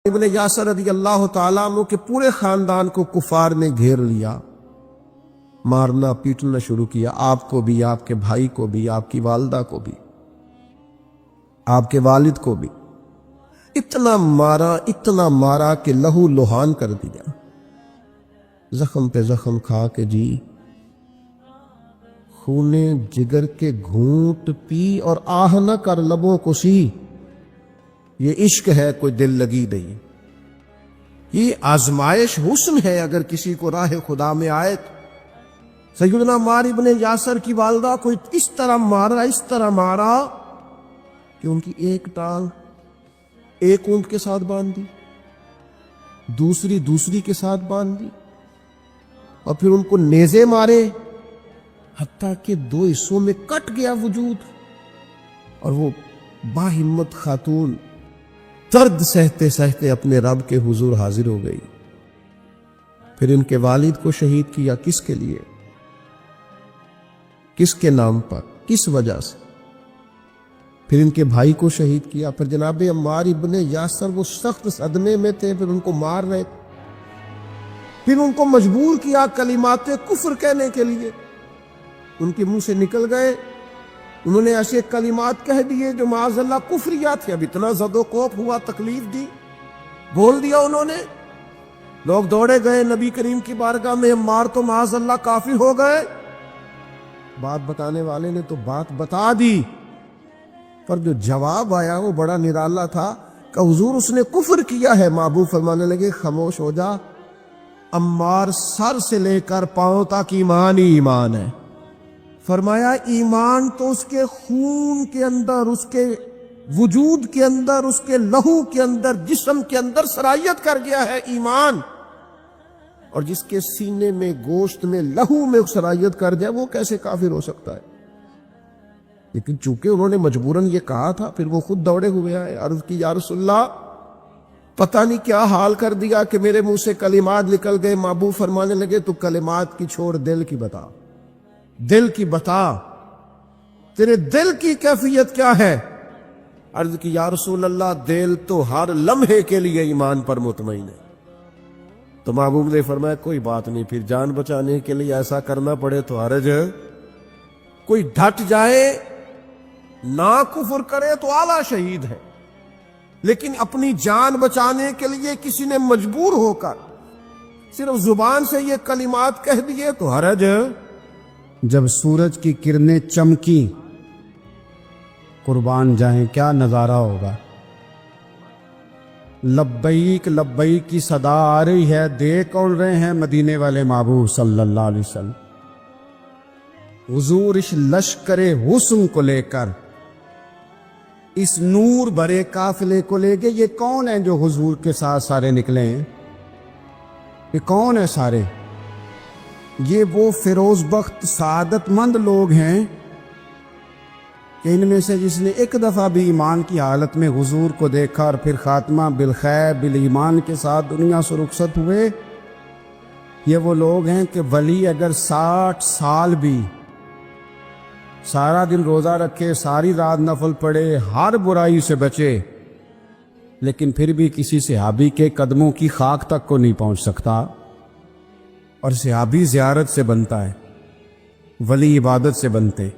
ابن یاسر رضی اللہ تعالیٰ عنہ کے پورے خاندان کو کفار نے گھیر لیا، مارنا پیٹنا شروع کیا، آپ کو بھی، آپ کے بھائی کو بھی، آپ کی والدہ کو بھی، آپ کے والد کو بھی اتنا مارا کہ لہو لہان کر دیا، زخم پہ زخم کھا کے جی خونے جگر کے گھونٹ پی اور آہ نہ کر لبوں کو سی۔ یہ عشق ہے، کوئی دل لگی نہیں، یہ آزمائش حسن ہے۔ اگر کسی کو راہ خدا میں آئے تو سیدنا عمار ابن یاسر کی والدہ کو اس طرح مارا کہ ان کی ایک ٹانگ ایک اونٹ کے ساتھ باندھ دی، دوسری کے ساتھ باندھ دی، اور پھر ان کو نیزے مارے حتیٰ کہ 2 حصوں میں کٹ گیا وجود، اور وہ باہمت خاتون درد سہتے سہتے اپنے رب کے حضور حاضر ہو گئی۔ پھر ان کے والد کو شہید کیا، کس کے لیے، کس کے نام پر، کس وجہ سے؟ پھر ان کے بھائی کو شہید کیا۔ پھر جناب عمار ابن یاسر وہ سخت صدمے میں تھے، پھر ان کو مار رہے تھے، پھر ان کو مجبور کیا کلمات کفر کہنے کے لیے، ان کے منہ سے نکل گئے، انہوں نے ایسے کلمات کہہ دیے جو معاذ اللہ کفریات تھے۔ اب اتنا زد و کوف ہوا، تکلیف دی، بول دیا انہوں نے، لوگ دوڑے گئے نبی کریم کی بارگاہ میں، عمار تو معاذ اللہ کافر ہو گئے۔ بات بتانے والے نے تو بات بتا دی، پر جو جواب آیا وہ بڑا نرالا تھا کہ حضور اس نے کفر کیا ہے۔ محبوب فرمانے لگے خاموش ہو جا، عمار سر سے لے کر پاؤں تک ایمان ہی ایمان ہے۔ فرمایا ایمان تو اس کے خون کے اندر، اس کے وجود کے اندر، اس کے لہو کے اندر، جسم کے اندر سرایت کر گیا ہے ایمان، اور جس کے سینے میں، گوشت میں، لہو میں سرایت کر جائے وہ کیسے کافر ہو سکتا ہے؟ لیکن چونکہ انہوں نے مجبوراً یہ کہا تھا، پھر وہ خود دوڑے ہوئے آئے، عرض کی یا رسول اللہ پتہ نہیں کیا حال کر دیا کہ میرے منہ سے کلمات نکل گئے۔ محبوب فرمانے لگے تو کلمات کی چھوڑ، دل کی بتا، دل کی بتا، تیرے دل کی کیفیت کیا ہے؟ عرض کی یا رسول اللہ دل تو ہر لمحے کے لیے ایمان پر مطمئن ہے۔ تو محبوب نے فرمایا کوئی بات نہیں، پھر جان بچانے کے لیے ایسا کرنا پڑے تو حرج ہے، کوئی ڈٹ جائے نہ کفر کرے تو اعلیٰ شہید ہے، لیکن اپنی جان بچانے کے لیے کسی نے مجبور ہو کر صرف زبان سے یہ کلمات کہہ دیے تو حرج ہے۔ جب سورج کی کرنیں چمکی، قربان جائیں کیا نظارہ ہوگا۔ لبیک لبیک کی صدا آ رہی ہے، دیکھ کون رہے ہیں؟ مدینے والے محبوب صلی اللہ علیہ وسلم۔ حضور اس لشکر حسن کو لے کر، اس نور بھرے قافلے کو لے کے، یہ کون ہیں جو حضور کے ساتھ سارے نکلے ہیں؟ یہ کون ہیں سارے؟ یہ وہ فیروز بخت سعادت مند لوگ ہیں کہ ان میں سے جس نے ایک دفعہ بھی ایمان کی حالت میں حضور کو دیکھا اور پھر خاتمہ بالخیر بالایمان کے ساتھ دنیا سے رخصت ہوئے، یہ وہ لوگ ہیں کہ ولی اگر 60 سال بھی سارا دن روزہ رکھے، ساری رات نفل پڑھے، ہر برائی سے بچے، لیکن پھر بھی کسی صحابی کے قدموں کی خاک تک کو نہیں پہنچ سکتا، اور صحابی زیارت سے بنتا ہے، ولی عبادت سے بنتے۔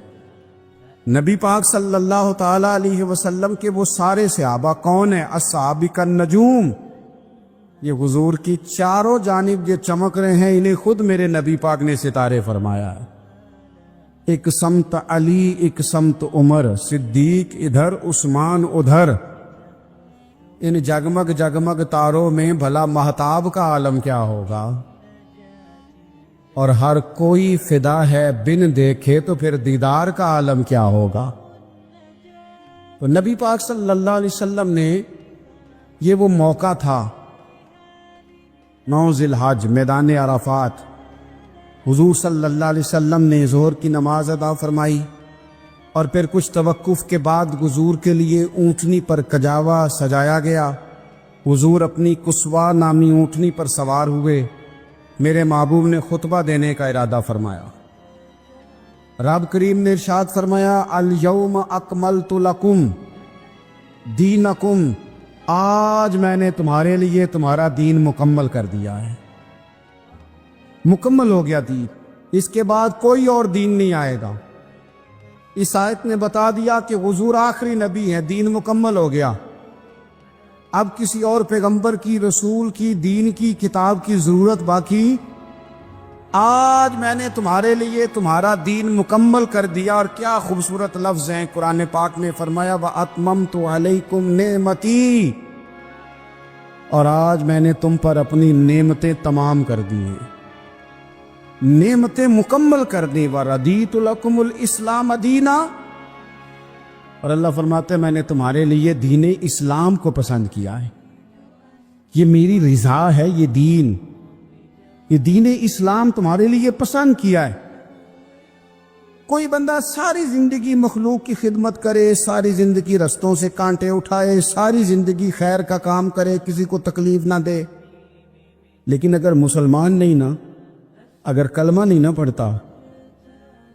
نبی پاک صلی اللہ تعالی علیہ وسلم کے وہ سارے صحابہ کون ہیں؟ الصحابہ النجوم، یہ حضور کی چاروں جانب جو چمک رہے ہیں، انہیں خود میرے نبی پاک نے ستارے فرمایا ہے۔ ایک سمت علی، ایک سمت عمر، صدیق ادھر، عثمان ادھر، ان جگمگ جگمگ تاروں میں بھلا مہتاب کا عالم کیا ہوگا؟ اور ہر کوئی فدا ہے بن دیکھے تو پھر دیدار کا عالم کیا ہوگا؟ تو نبی پاک صلی اللہ علیہ وسلم نے یہ وہ موقع تھا، 9 ذی الحج، میدان عرفات، حضور صلی اللہ علیہ وسلم نے ظہر کی نماز ادا فرمائی، اور پھر کچھ توقف کے بعد حضور کے لیے اونٹنی پر کجاوا سجایا گیا۔ حضور اپنی کسوا نامی اونٹنی پر سوار ہوئے، میرے محبوب نے خطبہ دینے کا ارادہ فرمایا۔ رب کریم نے ارشاد فرمایا، الیوم اکملت لکم دینکم، آج میں نے تمہارے لیے تمہارا دین مکمل کر دیا ہے. مکمل ہو گیا دین، اس کے بعد کوئی اور دین نہیں آئے گا. اس آیت نے بتا دیا کہ حضور آخری نبی ہے، دین مکمل ہو گیا. اب کسی اور پیغمبر کی، رسول کی، دین کی، کتاب کی ضرورت باقی. آج میں نے تمہارے لیے تمہارا دین مکمل کر دیا. اور کیا خوبصورت لفظ ہیں، قرآن پاک نے فرمایا وَأَتْمَمْتُ عَلَيْكُمْ نِعْمَتِي، اور آج میں نے تم پر اپنی نعمتیں تمام کر دی ہیں، نعمتیں مکمل کر دی. وَرَضِيتُ لَكُمُ الْإِسْلَامَ دِينًا، اور اللہ فرماتے ہیں میں نے تمہارے لیے دین اسلام کو پسند کیا ہے. یہ میری رضا ہے، یہ دین اسلام تمہارے لیے پسند کیا ہے. کوئی بندہ ساری زندگی مخلوق کی خدمت کرے، ساری زندگی رستوں سے کانٹے اٹھائے، ساری زندگی خیر کا کام کرے، کسی کو تکلیف نہ دے، لیکن اگر مسلمان نہیں نا، اگر کلمہ نہیں نہ پڑھتا،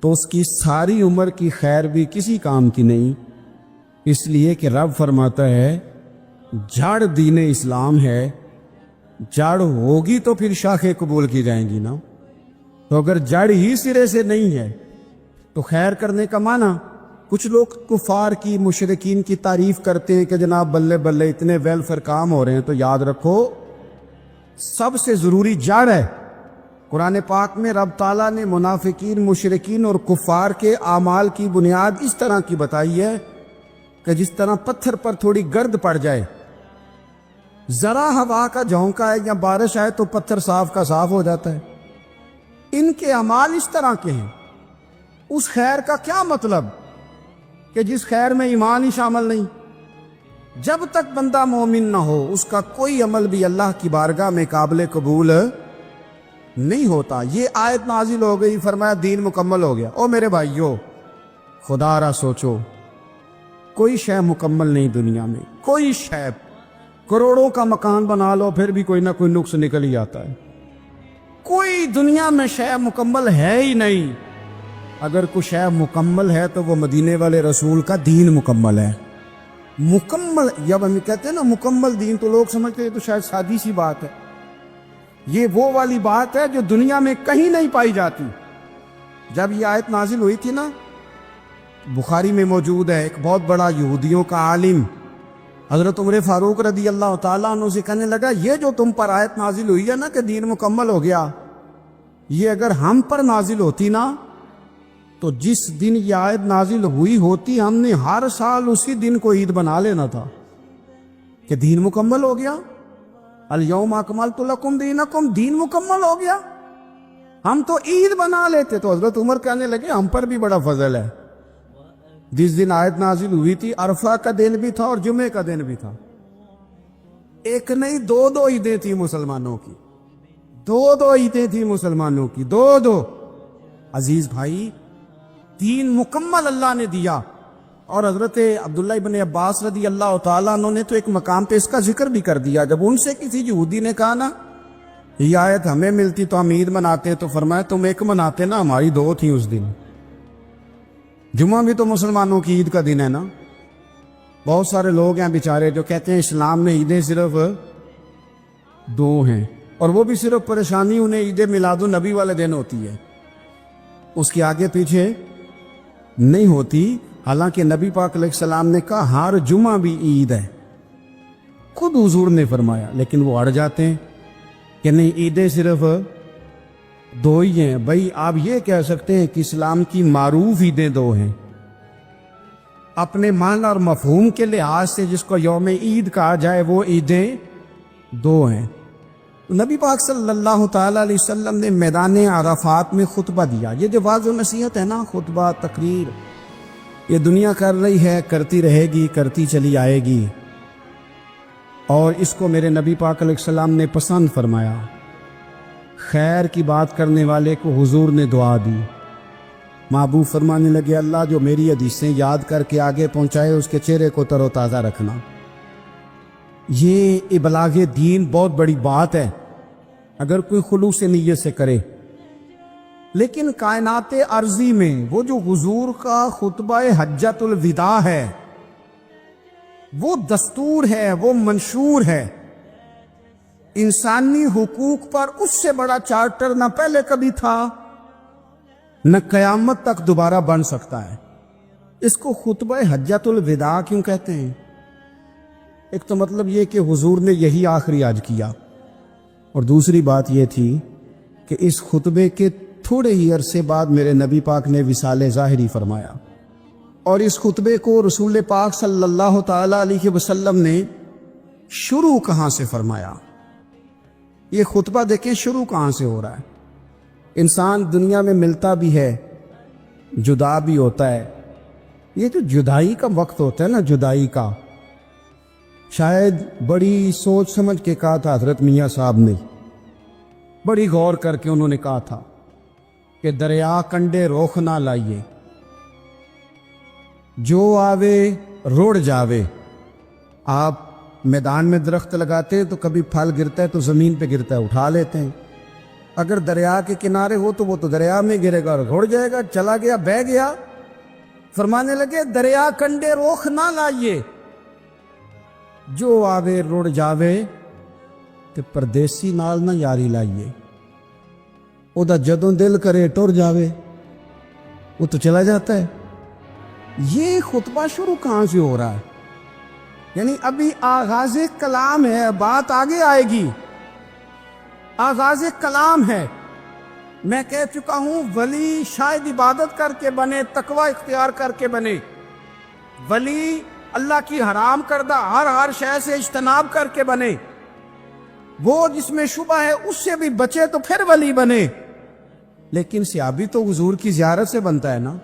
تو اس کی ساری عمر کی خیر بھی کسی کام کی نہیں. اس لیے کہ رب فرماتا ہے جڑ دین اسلام ہے، جڑ ہوگی تو پھر شاخیں قبول کی جائیں گی نا. تو اگر جڑ ہی سرے سے نہیں ہے تو خیر کرنے کا معنی. کچھ لوگ کفار کی، مشرکین کی تعریف کرتے ہیں کہ جناب بلے بلے اتنے ویلفیئر کام ہو رہے ہیں. تو یاد رکھو سب سے ضروری جڑ ہے. قرآن پاک میں رب تعالیٰ نے منافقین، مشرکین اور کفار کے اعمال کی بنیاد اس طرح کی بتائی ہے کہ جس طرح پتھر پر تھوڑی گرد پڑ جائے، ذرا ہوا کا جھونکا ہے یا بارش آئے تو پتھر صاف کا صاف ہو جاتا ہے. ان کے اعمال اس طرح کے ہیں. اس خیر کا کیا مطلب کہ جس خیر میں ایمان ہی شامل نہیں. جب تک بندہ مومن نہ ہو اس کا کوئی عمل بھی اللہ کی بارگاہ میں قابل قبول نہیں ہوتا. یہ آیت نازل ہو گئی، فرمایا دین مکمل ہو گیا. او میرے بھائیو، خدا را سوچو، کوئی شے مکمل نہیں دنیا میں، کوئی شے. کروڑوں کا مکان بنا لو پھر بھی کوئی نہ کوئی نقص نکل ہی آتا ہے. کوئی دنیا میں شے مکمل ہے ہی نہیں. اگر کوئی شے مکمل ہے تو وہ مدینے والے رسول کا دین مکمل ہے. مکمل، جب ہم کہتے ہیں نا مکمل دین، تو لوگ سمجھتے ہیں تو شاید سادی سی بات ہے. یہ وہ والی بات ہے جو دنیا میں کہیں نہیں پائی جاتی. جب یہ آیت نازل ہوئی تھی نا، بخاری میں موجود ہے، ایک بہت بڑا یہودیوں کا عالم حضرت عمر فاروق رضی اللہ تعالیٰ عنہ سے کہنے لگا یہ جو تم پر آیت نازل ہوئی ہے نا کہ دین مکمل ہو گیا، یہ اگر ہم پر نازل ہوتی نا تو جس دن یہ آیت نازل ہوئی ہوتی ہم نے ہر سال اسی دن کو عید بنا لینا تھا کہ دین مکمل ہو گیا. الیوم اکملت لکم دینکم، دین مکمل ہو گیا. ہم تو عید بنا لیتے. تو حضرت عمر کہنے لگے ہم پر بھی بڑا فضل ہے. جس دن آیت نازل ہوئی تھی عرفہ کا دن بھی تھا اور جمعے کا دن بھی تھا. ایک نہیں دو عیدیں تھیں مسلمانوں کی، دو عیدیں تھیں مسلمانوں کی، دو. عزیز بھائی، دین مکمل اللہ نے دیا. اور حضرت عبداللہ ابن عباس رضی اللہ تعالیٰ عنہ نے تو ایک مقام پہ اس کا ذکر بھی کر دیا. جب ان سے کسی یہودی نے کہا نا یہ آیت ہمیں ملتی تو ہم عید مناتے، تو فرمایا تم ایک مناتے نا، ہماری دو تھیں اس دن. جمعہ بھی تو مسلمانوں کی عید کا دن ہے نا. بہت سارے لوگ ہیں بیچارے جو کہتے ہیں اسلام میں عیدیں صرف دو ہیں، اور وہ بھی صرف پریشانی انہیں عید میلاد النبی والے دن ہوتی ہے، اس کے آگے پیچھے نہیں ہوتی. حالانکہ نبی پاک علیہ السلام نے کہا ہر جمعہ بھی عید ہے، خود حضور نے فرمایا، لیکن وہ اڑ جاتے ہیں کہ نہیں عیدیں صرف دو ہی ہیں. بھائی آپ یہ کہہ سکتے ہیں کہ اسلام کی معروف عیدیں دو ہیں، اپنے معنی اور مفہوم کے لحاظ سے جس کو یوم عید کہا جائے وہ عیدیں دو ہیں. نبی پاک صلی اللہ تعالیٰ علیہ وسلم نے میدان عرفات میں خطبہ دیا. یہ جو واضح نصیحت ہے نا، خطبہ، تقریر، یہ دنیا کر رہی ہے، کرتی رہے گی، کرتی چلی آئے گی، اور اس کو میرے نبی پاک علیہ السلام نے پسند فرمایا. خیر کی بات کرنے والے کو حضور نے دعا دی. محبوب فرمانے لگے اللہ جو میری حدیثیں یاد کر کے آگے پہنچائے اس کے چہرے کو تر و تازہ رکھنا. یہ ابلاغ دین بہت بڑی بات ہے اگر کوئی خلوص نیت سے کرے. لیکن کائنات ارضی میں وہ جو حضور کا خطبہ حجۃ الوداع ہے، وہ دستور ہے، وہ منشور ہے۔ انسانی حقوق پر اس سے بڑا چارٹر نہ پہلے کبھی تھا نہ قیامت تک دوبارہ بن سکتا ہے۔ اس کو خطبہ حجۃ الوداع کیوں کہتے ہیں؟ ایک تو مطلب یہ کہ حضور نے یہی آخری آج کیا، اور دوسری بات یہ تھی کہ اس خطبے کے تھوڑے ہی عرصے بعد میرے نبی پاک نے وصال ظاہری فرمایا، اور اس خطبے کو رسول پاک صلی اللہ تعالی علیہ وسلم نے شروع کہاں سے فرمایا؟ یہ خطبہ دیکھیں شروع کہاں سے ہو رہا ہے۔ انسان دنیا میں ملتا بھی ہے، جدا بھی ہوتا ہے۔ یہ جو جدائی کا وقت ہوتا ہے نا، جدائی کا، شاید بڑی سوچ سمجھ کے کہا تھا حضرت میاں صاحب نے، بڑی غور کر کے انہوں نے کہا تھا کہ دریا کنڈے روخ نہ لائیے، جو آوے روڑ جاوے۔ آپ میدان میں درخت لگاتے تو کبھی پھل گرتا ہے تو زمین پہ گرتا ہے، اٹھا لیتے ہیں۔ اگر دریا کے کنارے ہو تو وہ تو دریا میں گرے گا اور روڑ جائے گا، چلا گیا، بہہ گیا۔ فرمانے لگے دریا کنڈے روخ نہ لائیے، جو آوے روڑ جاوے، تے پردیسی نال نہ یاری لائیے، او دا جدوں دل کرے ٹر جاوے، وہ تو چلا جاتا ہے۔ یہ خطبہ شروع کہاں سے ہو رہا ہے؟ یعنی ابھی آغاز کلام ہے، بات آگے آئے گی، آغاز کلام ہے۔ میں کہہ چکا ہوں ولی شاید عبادت کر کے بنے، تقوی اختیار کر کے بنے، ولی اللہ کی حرام کردہ ہر شے سے اجتناب کر کے بنے، وہ جس میں شبہ ہے اس سے بھی بچے تو پھر ولی بنے۔ لیکن صحابی تو حضور کی زیارت سے بنتا ہے نا،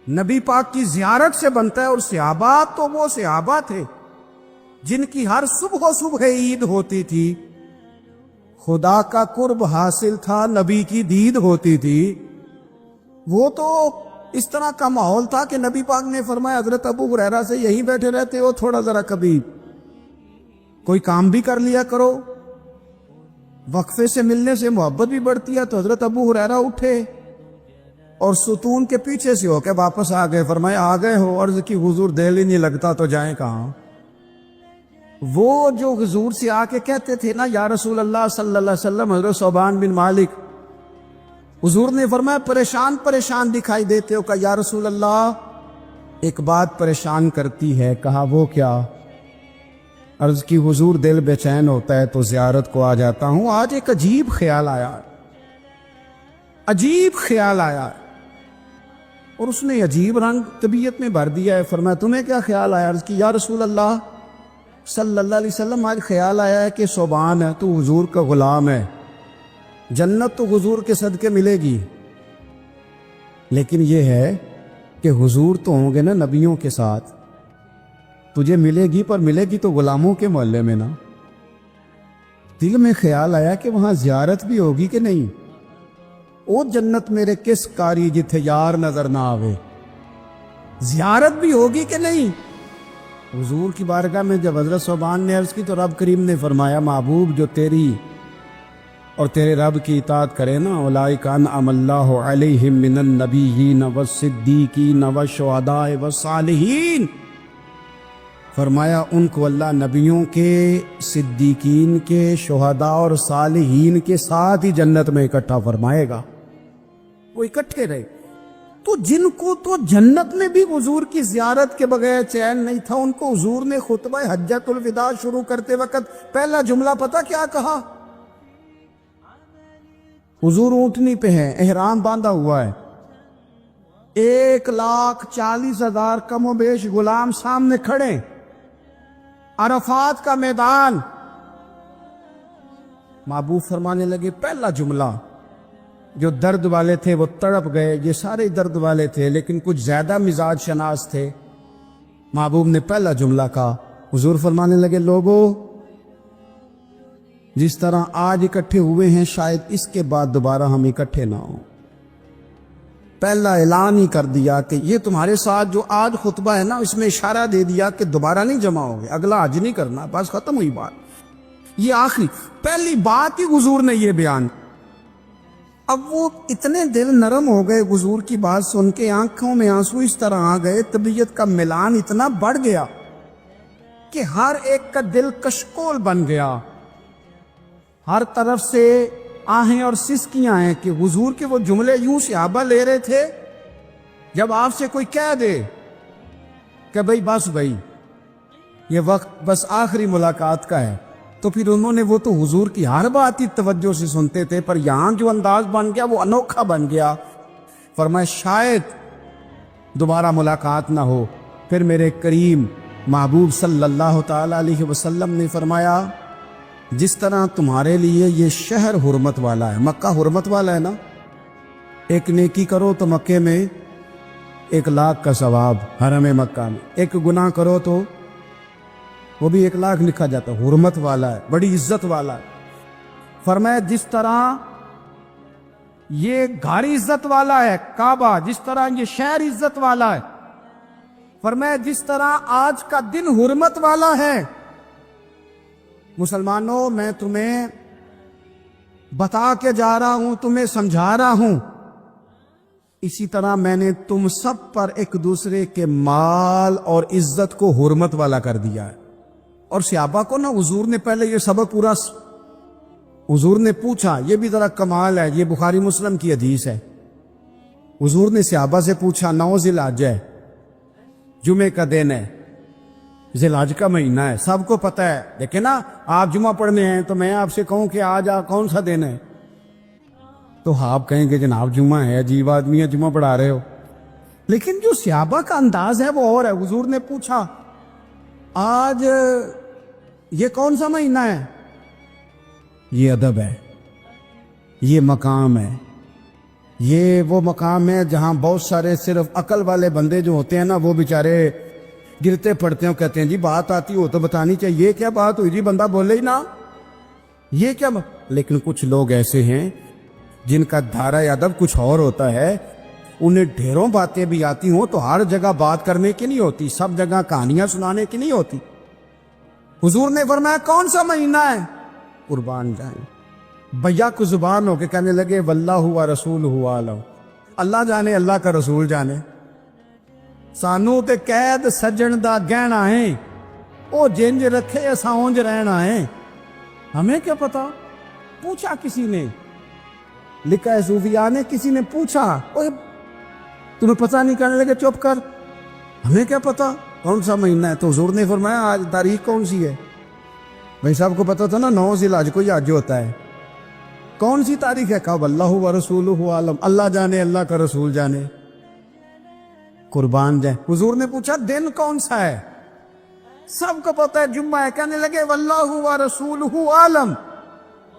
نبی پاک کی زیارت سے بنتا ہے، اور صحابہ تو وہ صحابہ تھے جن کی ہر صبح و صبح عید ہوتی تھی، خدا کا قرب حاصل تھا، نبی کی دید ہوتی تھی۔ وہ تو اس طرح کا ماحول تھا کہ نبی پاک نے فرمایا حضرت ابو ہریرہ سے یہیں بیٹھے رہتے ہو، تھوڑا ذرا کبھی کوئی کام بھی کر لیا کرو، وقفے سے ملنے سے محبت بھی بڑھتی ہے۔ تو حضرت ابو ہریرہ اٹھے اور ستون کے پیچھے سے ہو کے واپس آ گئے۔ فرمایا آ گئے ہو؟ عرض کی حضور دل ہی نہیں لگتا تو جائیں کہاں؟ وہ جو حضور سے آ کے کہتے تھے نا یا رسول اللہ صلی اللہ علیہ وسلم، حضرت صوبان بن مالک، حضور نے فرمایا پریشان پریشان دکھائی دیتے ہو؟ کہا یا رسول اللہ ایک بات پریشان کرتی ہے۔ کہا وہ کیا؟ عرض کی حضور دل بے چین ہوتا ہے تو زیارت کو آ جاتا ہوں، آج ایک عجیب خیال آیا، عجیب خیال آیا، اور اس نے عجیب رنگ طبیعت میں بھر دیا ہے۔ فرمایا تمہیں کیا خیال آیا؟ عرض کی یا رسول اللہ صلی اللہ علیہ وسلم آج خیال آیا ہے کہ صوبان ہے تو حضور کا غلام ہے، جنت تو حضور کے صدقے ملے گی، لیکن یہ ہے کہ حضور تو ہوں گے نا نبیوں کے ساتھ، تجھے ملے گی پر ملے گی تو غلاموں کے محلے میں نا۔ دل میں خیال آیا کہ وہاں زیارت بھی ہوگی کہ نہیں؟ او جنت میرے کس کاری جتھے یار نظر نہ آوے، زیارت بھی ہوگی کہ نہیں؟ حضور کی بارگاہ میں جب حضرت صوبان نے عرض کی تو رب کریم نے فرمایا محبوب جو تیری اور تیرے رب کی اطاعت کرے نا، اولئک انعم اللہ علیہم من النبیین والصدیقین والشہداء والصالحین، فرمایا ان کو اللہ نبیوں کے، صدیقین کے، شہداء اور صالحین کے ساتھ ہی جنت میں اکٹھا فرمائے گا۔ وہ اکٹھے رہے تو جن کو تو جنت میں بھی حضور کی زیارت کے بغیر چین نہیں تھا، ان کو حضور نے خطبہ حجۃ الوداع شروع کرتے وقت پہلا جملہ پتہ کیا کہا؟ حضور اونٹنی پہ ہے، احرام باندھا ہوا ہے، 1,40,000 کم و بیش غلام سامنے کھڑے، عرفات کا میدان۔ محبوب فرمانے لگے پہلا جملہ، جو درد والے تھے وہ تڑپ گئے، یہ سارے درد والے تھے لیکن کچھ زیادہ مزاج شناس تھے۔ محبوب نے پہلا جملہ کہا، حضور فرمانے لگے لوگو جس طرح آج اکٹھے ہوئے ہیں شاید اس کے بعد دوبارہ ہم اکٹھے نہ ہوں۔ پہلا اعلان ہی کر دیا کہ یہ تمہارے ساتھ جو آج خطبہ ہے نا، اس میں اشارہ دے دیا کہ دوبارہ نہیں جمع ہوگے، اگلا حج نہیں کرنا، بس ختم ہوئی بات۔ یہ آخری پہلی بات ہی حضور نے یہ بیان۔ اب وہ اتنے دل نرم ہو گئے حضور کی بات سن کے، آنکھوں میں آنسو اس طرح آ گئے، طبیعت کا ملان اتنا بڑھ گیا کہ ہر ایک کا دل کشکول بن گیا، ہر طرف سے آہیں اور سسکیاں ہیں کہ حضور کے وہ جملے یوں صحابہ لے رہے تھے جب آپ سے کوئی کہہ دے کہ بھائی یہ وقت بس آخری ملاقات کا ہے، تو پھر انہوں نے وہ تو حضور کی ہر بات ہی توجہ سے سنتے تھے، پر یہاں جو انداز بن گیا وہ انوکھا بن گیا۔ فرمایا شاید دوبارہ ملاقات نہ ہو۔ پھر میرے کریم محبوب صلی اللہ تعالی علیہ وسلم نے فرمایا جس طرح تمہارے لیے یہ شہر حرمت والا ہے، مکہ حرمت والا ہے نا، ایک نیکی کرو تو مکے میں 1,00,000 کا ثواب، حرم مکہ میں ایک گناہ کرو تو وہ بھی 1,00,000 لکھا جاتا ہے، حرمت والا ہے، بڑی عزت والا ہے۔ فرمایا جس طرح یہ گھر عزت والا ہے کعبہ، جس طرح یہ شہر عزت والا ہے، فرمایا جس طرح آج کا دن حرمت والا ہے۔ مسلمانوں میں تمہیں بتا کے جا رہا ہوں، تمہیں سمجھا رہا ہوں، اسی طرح میں نے تم سب پر ایک دوسرے کے مال اور عزت کو حرمت والا کر دیا ہے۔ اور صحابہ کو نا حضور نے پہلے یہ سبق پورا، حضور نے پوچھا، یہ بھی ذرا کمال ہے، یہ بخاری مسلم کی حدیث ہے، حضور نے صحابہ سے پوچھا 9 ذی الحجہ ہے، جمعے کا دن ہے، ذی الحج کا مہینہ ہے، سب کو پتہ ہے، لیکن نا آپ جمعہ پڑھنے ہیں تو میں آپ سے کہوں کہ آج کون سا دن ہے، تو آپ کہیں گے جناب جمعہ ہے، عجیب آدمی ہے جمعہ پڑھا رہے ہو۔ لیکن جو صحابہ کا انداز ہے وہ اور ہے۔ حضور نے پوچھا آج یہ کون سا مہینہ ہے؟ یہ ادب ہے، یہ مقام ہے، یہ وہ مقام ہے جہاں بہت سارے صرف عقل والے بندے جو ہوتے ہیں نا وہ بیچارے گرتے پڑتے ہیں، کہتے ہیں جی بات آتی ہو تو بتانی چاہیے، یہ کیا بات ہوئی جی، بندہ بولے ہی نا، یہ کیا لیکن کچھ لوگ ایسے ہیں جن کا دھارہ ادب کچھ اور ہوتا ہے، انہیں ڈھیروں باتیں بھی آتی ہوں تو ہر جگہ بات کرنے کی نہیں ہوتی، سب جگہ کہانیاں سنانے کی نہیں ہوتی۔ حضور نے فرمایا کون سا مہینہ ہے؟ قربان جائیں، بھیا کو زبان ہو کے کہنے لگے واللہ و رسول عالم، اللہ جانے اللہ کا رسول جانے، سانو تے قید سجن دا گہنا ہے، او جنج رکھے اساں اونج رہنا ہے، ہمیں کیا پتا؟ پوچھا کسی نے، لکھا ہے صوفیاء نے، کسی نے پوچھا اوے تمہیں پتہ نہیں، کہنے لگے چپ کر، ہمیں کیا پتا کون سا مہینہ ہے؟ تو حضور نے فرمایا آج تاریخ کون سی ہے؟ بھائی صاحب کو پتا تھا نا 9 ذی الحج کو یہ حج ہوتا ہے، کون سی تاریخ ہے؟ کہا واللہ و رسولہ عالم، اللہ جانے اللہ کا رسول جانے، قربان جائیں۔ حضور نے پوچھا دن کون سا ہے؟ سب کو پتا ہے جمعہ ہے، کہنے لگے واللہ و رسولہ عالم،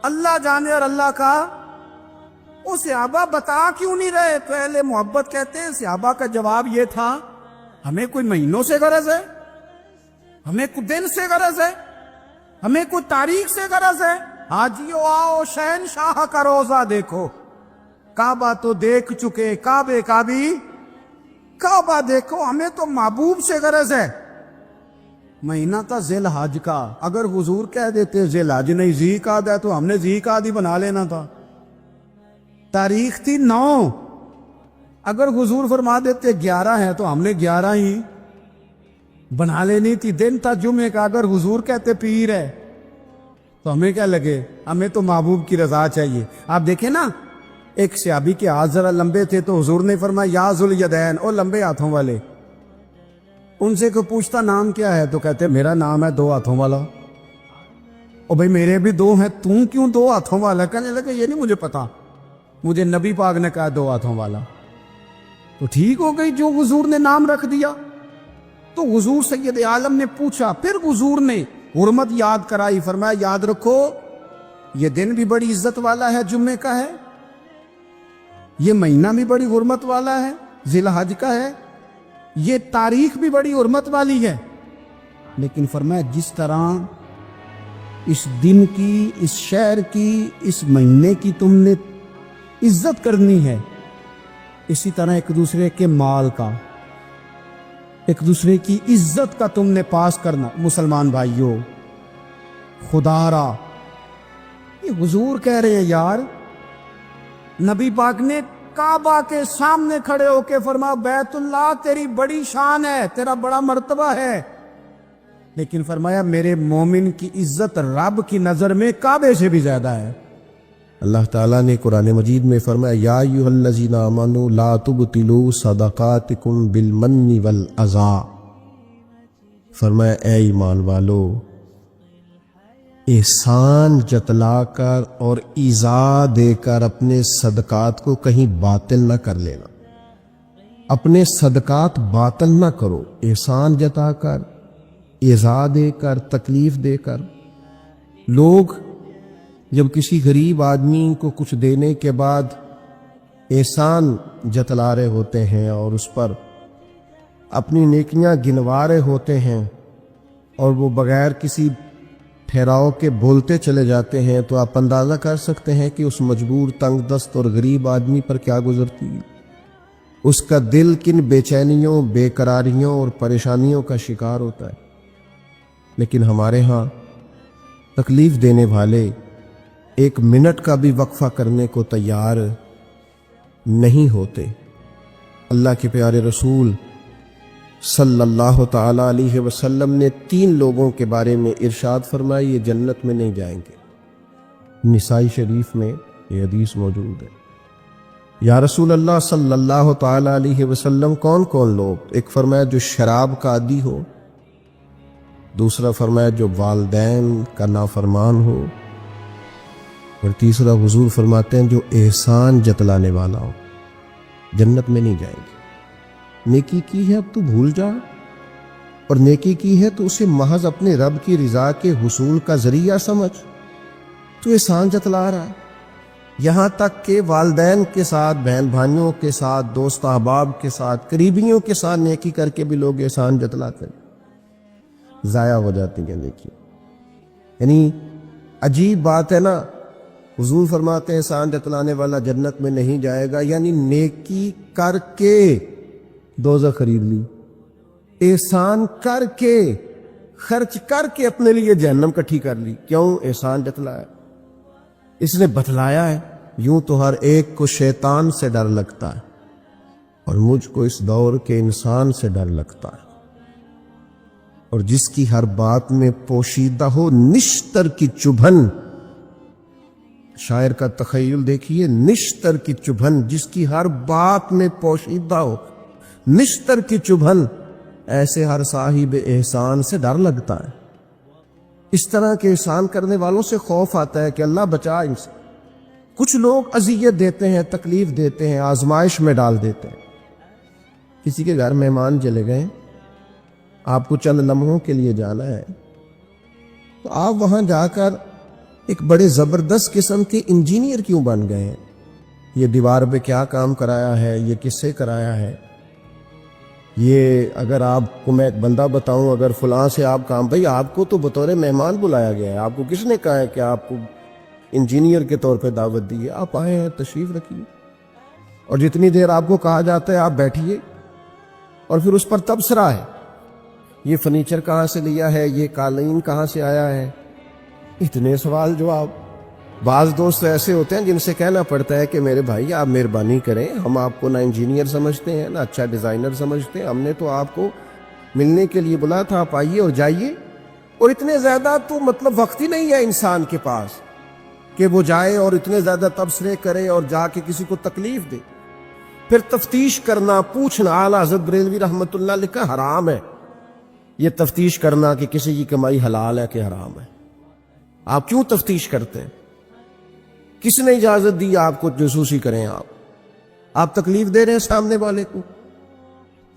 اللہ جانے اور اللہ کا۔ وہ صحابہ بتا کیوں نہیں رہے؟ تو اہل محبت کہتے ہیں صحابہ کا جواب یہ تھا ہمیں کوئی مہینوں سے غرض ہے، ہمیں کوئی دن سے غرض ہے، ہمیں کوئی تاریخ سے غرض ہے؟ حاجیو آؤ شہنشاہ کا روزہ دیکھو، کعبہ تو دیکھ چکے، کعبے کا بھی کعبہ دیکھو، ہمیں تو محبوب سے غرض ہے۔ مہینہ تھا ذی الحج کا، اگر حضور کہہ دیتے ذی الحج نہیں ذی قعدہ ہے تو ہم نے ذی قعدہ بنا لینا تھا۔ تاریخ تھی 9، اگر حضور فرما دیتے 11 ہے تو ہم نے 11 ہی بنا لینی تھی۔ دن تھا جمعے کا، اگر حضور کہتے پیر ہے تو ہمیں کیا لگے، ہمیں تو محبوب کی رضا چاہیے۔ آپ دیکھیں نا، ایک صحابی کے ہاتھ ذرا لمبے تھے تو حضور نے فرمایا یا ذوالیدین، او لمبے ہاتھوں والے۔ ان سے کوئی پوچھتا نام کیا ہے تو کہتے میرا نام ہے 2 ہاتھوں والا۔ او بھائی میرے بھی 2 ہیں، تم کیوں 2 ہاتھوں والا؟ کہنے لگے یہ نہیں مجھے پتا، مجھے نبی پاک نے کہا 2 ہاتھوں والا۔ تو ٹھیک ہو گئی جو حضور نے نام رکھ دیا۔ تو حضور سید عالم نے پوچھا، پھر حضور نے حرمت یاد کرائی، فرمایا یاد رکھو یہ دن بھی بڑی عزت والا ہے، جمعے کا ہے، یہ مہینہ بھی بڑی حرمت والا ہے، ذی الحج کا ہے، یہ تاریخ بھی بڑی حرمت والی ہے، لیکن فرمایا جس طرح اس دن کی، اس شہر کی، اس مہینے کی تم نے عزت کرنی ہے، اسی طرح ایک دوسرے کے مال کا، ایک دوسرے کی عزت کا تم نے پاس کرنا۔ مسلمان بھائیوں، خدا را یہ حضور کہہ رہے ہیں یار، نبی پاک نے کعبہ کے سامنے کھڑے ہو کے فرمایا بیت اللہ تیری بڑی شان ہے، تیرا بڑا مرتبہ ہے، لیکن فرمایا میرے مومن کی عزت رب کی نظر میں کعبے سے بھی زیادہ ہے۔ اللہ تعالیٰ نے قرآن مجید میں فرمایا یا ایھا الذین آمنوا لا تبطلوا صدقاتکم بالمن والعزا، فرمایا اے ایمان والو، احسان جتلا کر اور ایذا دے کر اپنے صدقات کو کہیں باطل نہ کر لینا۔ اپنے صدقات باطل نہ کرو، احسان جتا کر، ایذا دے کر، تکلیف دے کر۔ لوگ جب کسی غریب آدمی کو کچھ دینے کے بعد احسان جتلا رہے ہوتے ہیں اور اس پر اپنی نیکیاں گنوا رہے ہوتے ہیں اور وہ بغیر کسی ٹھہراؤ کے بولتے چلے جاتے ہیں، تو آپ اندازہ کر سکتے ہیں کہ اس مجبور، تنگ دست اور غریب آدمی پر کیا گزرتی ہے۔ اس کا دل کن بے چینیوں، بے قراریوں اور پریشانیوں کا شکار ہوتا ہے۔ لیکن ہمارے ہاں تکلیف دینے والے ایک منٹ کا بھی وقفہ کرنے کو تیار نہیں ہوتے۔ اللہ کے پیارے رسول صلی اللہ تعالی علیہ وسلم نے 3 لوگوں کے بارے میں ارشاد فرمائی، یہ جنت میں نہیں جائیں گے۔ نسائی شریف میں یہ حدیث موجود ہے۔ یا رسول اللہ صلی اللہ تعالی علیہ وسلم کون کون لوگ؟ ایک فرمایا جو شراب کا عادی ہو، دوسرا فرمایا جو والدین کا نافرمان ہو، اور تیسرا حضور فرماتے ہیں جو احسان جتلانے والا ہو۔ جنت میں نہیں جائیں گے۔ نیکی کی ہے اب تو بھول جا، اور نیکی کی ہے تو اسے محض اپنے رب کی رضا کے حصول کا ذریعہ سمجھ۔ تو احسان جتلا رہا ہے، یہاں تک کہ والدین کے ساتھ، بہن بھائیوں کے ساتھ، دوست احباب کے ساتھ، قریبیوں کے ساتھ نیکی کر کے بھی لوگ احسان جتلاتے ہیں، ضائع ہو جاتی ہیں نیکی۔ یعنی عجیب بات ہے نا، حضور فرماتے ہیں احسان جتلانے والا جنت میں نہیں جائے گا، یعنی نیکی کر کے دوزخ خرید لی، احسان کر کے، خرچ کر کے اپنے لیے جہنم کٹھی کر لی۔ کیوں؟ احسان جتلایا، اس نے بتلایا ہے۔ یوں تو ہر ایک کو شیطان سے ڈر لگتا ہے، اور مجھ کو اس دور کے انسان سے ڈر لگتا ہے، اور جس کی ہر بات میں پوشیدہ ہو نشتر کی چبھن۔ شاعر کا تخیل دیکھیے، نشتر کی چبھن، جس کی ہر بات میں پوشیدہ ہو نشتر کی چبھن، ایسے ہر صاحب احسان سے ڈر لگتا ہے۔ اس طرح کے احسان کرنے والوں سے خوف آتا ہے کہ اللہ بچا ان سے۔ کچھ لوگ اذیت دیتے ہیں، تکلیف دیتے ہیں، آزمائش میں ڈال دیتے ہیں۔ کسی کے گھر مہمان چلے گئے، آپ کو چند لمحوں کے لیے جانا ہے، تو آپ وہاں جا کر ایک بڑے زبردست قسم کے انجینئر کیوں بن گئے ہیں؟ یہ دیوار پہ کیا کام کرایا ہے، یہ کس سے کرایا ہے، یہ اگر آپ کو میں ایک بندہ بتاؤں، اگر فلاں سے آپ کام، بھئی آپ کو تو بطور مہمان بلایا گیا ہے، آپ کو کس نے کہا ہے کہ آپ کو انجینئر کے طور پہ دعوت دی ہے؟ آپ آئے ہیں، تشریف رکھیے، اور جتنی دیر آپ کو کہا جاتا ہے آپ بیٹھیے، اور پھر اس پر تبصرہ ہے، یہ فرنیچر کہاں سے لیا ہے، یہ قالین کہاں سے آیا ہے، اتنے سوال جواب۔ بعض دوست ایسے ہوتے ہیں جن سے کہنا پڑتا ہے کہ میرے بھائی آپ مہربانی کریں، ہم آپ کو نہ انجینئر سمجھتے ہیں، نہ اچھا ڈیزائنر سمجھتے ہیں، ہم نے تو آپ کو ملنے کے لیے بلایا تھا، آپ آئیے اور جائیے۔ اور اتنے زیادہ تو مطلب وقت ہی نہیں ہے انسان کے پاس کہ وہ جائے اور اتنے زیادہ تبصرے کرے اور جا کے کسی کو تکلیف دے۔ پھر تفتیش کرنا، پوچھنا، اعلیٰ حضرت بریلوی رحمۃ اللہ علیہ کا حرام ہے یہ تفتیش کرنا کہ کسی کی کمائی حلال ہے کہ حرام ہے۔ آپ کیوں تفتیش کرتے ہیں؟ کس نے اجازت دی آپ کو جاسوسی کریں؟ آپ تکلیف دے رہے ہیں سامنے والے کو۔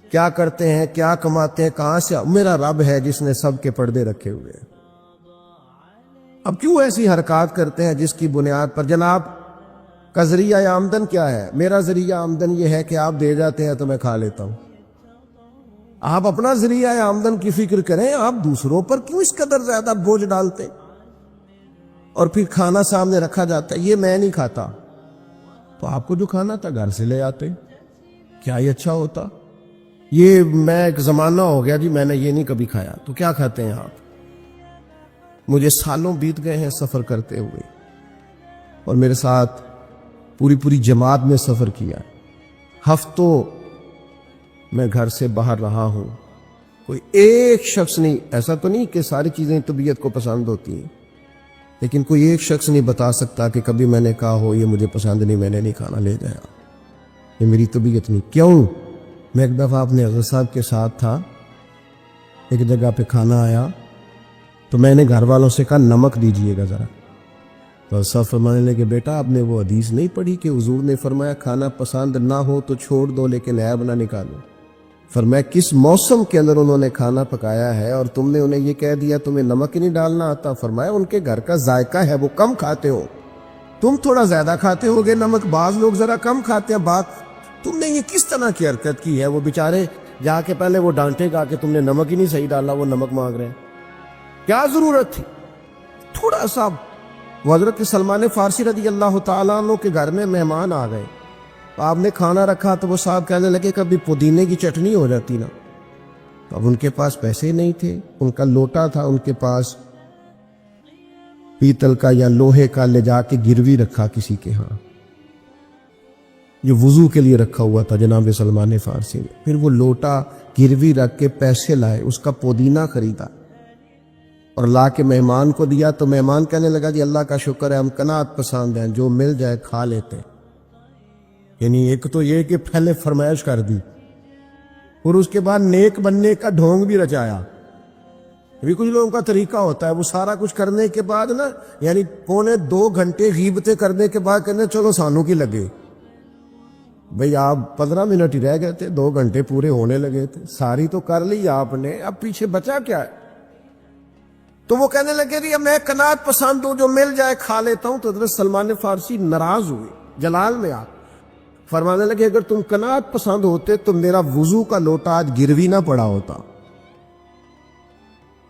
کیا کرتے ہیں، کیا کماتے ہیں، کہاں سے؟ میرا رب ہے جس نے سب کے پردے رکھے ہوئے ہیں۔ اب کیوں ایسی حرکات کرتے ہیں جس کی بنیاد پر جناب کا ذریعہ آمدن کیا ہے؟ میرا ذریعہ آمدن یہ ہے کہ آپ دے جاتے ہیں تو میں کھا لیتا ہوں۔ آپ اپنا ذریعہ آمدن کی فکر کریں، آپ دوسروں پر کیوں اس قدر زیادہ بوجھ ڈالتے؟ اور پھر کھانا سامنے رکھا جاتا ہے، یہ میں نہیں کھاتا، تو آپ کو جو کھانا تھا گھر سے لے آتے، کیا یہ اچھا ہوتا؟ یہ میں ایک زمانہ ہو گیا جی میں نے یہ نہیں کبھی کھایا، تو کیا کھاتے ہیں آپ؟ مجھے سالوں بیت گئے ہیں سفر کرتے ہوئے، اور میرے ساتھ پوری جماعت نے سفر کیا، ہفتوں میں گھر سے باہر رہا ہوں، کوئی ایک شخص نہیں، ایسا تو نہیں کہ ساری چیزیں طبیعت کو پسند ہوتی ہیں، لیکن کوئی ایک شخص نہیں بتا سکتا کہ کبھی میں نے کہا ہو یہ مجھے پسند نہیں، میں نے نہیں کھانا، لے جایا، یہ میری طبیعت نہیں۔ کیوں؟ میں ایک دفعہ اپنے حضرت صاحب کے ساتھ تھا، ایک جگہ پہ کھانا آیا تو میں نے گھر والوں سے کہا نمک دیجئے گا ذرا، تو صاحب فرمانے لگے بیٹا آپ نے وہ حدیث نہیں پڑھی کہ حضور نے فرمایا کھانا پسند نہ ہو تو چھوڑ دو لیکن عیب نہ نکالو؟ فرمایا کس موسم کے اندر انہوں نے کھانا پکایا ہے اور تم نے انہیں یہ کہہ دیا تمہیں نمک ہی نہیں ڈالنا آتا؟ فرمایا ان کے گھر کا ذائقہ ہے، وہ کم کھاتے ہو، تم تھوڑا زیادہ کھاتے ہوگے نمک، بعض لوگ ذرا کم کھاتے ہیں، بات تم نے یہ کس طرح کی حرکت کی ہے؟ وہ بیچارے جا کے پہلے وہ ڈانٹے گا کہ تم نے نمک ہی نہیں صحیح ڈالا، وہ نمک مانگ رہے ہیں، کیا ضرورت تھی؟ تھوڑا سا۔ وہ حضرت سلمان فارسی رضی اللہ تعالیٰ عنہ کے گھر میں مہمان آ گئے، آپ نے کھانا رکھا تو وہ صاحب کہنے لگے کبھی پودینے کی چٹنی ہو جاتی نا، اب ان کے پاس پیسے نہیں تھے، ان کا لوٹا تھا ان کے پاس پیتل کا یا لوہے کا، لے جا کے گروی رکھا کسی کے ہاں، جو وضو کے لیے رکھا ہوا تھا جناب سلمان فارسی نے، پھر وہ لوٹا گروی رکھ کے پیسے لائے، اس کا پودینہ خریدا اور لا کے مہمان کو دیا، تو مہمان کہنے لگا جی اللہ کا شکر ہے ہم قناعت پسند ہیں، جو مل جائے کھا لیتے ہیں۔ یعنی ایک تو یہ کہ پہلے فرمائش کر دی اور اس کے بعد نیک بننے کا ڈھونگ بھی رچایا۔ ابھی کچھ لوگوں کا طریقہ ہوتا ہے وہ سارا کچھ کرنے کے بعد نا، یعنی 2.25 گھنٹے غیبتیں کرنے کے بعد کہنے چلو سانو کی لگے، بھئی آپ 15 منٹ ہی رہ گئے تھے، 2 گھنٹے پورے ہونے لگے تھے، ساری تو کر لی آپ نے، اب پیچھے بچا کیا ہے؟ تو وہ کہنے لگے جی میں قناعت پسند ہوں، جو مل جائے کھا لیتا ہوں۔ تو حضرت سلمان فارسی ناراض ہوئے، جلال میں آ فرمانے لگے اگر تم قناعت پسند ہوتے تو میرا وضو کا لوٹا آج گروی نہ پڑا ہوتا،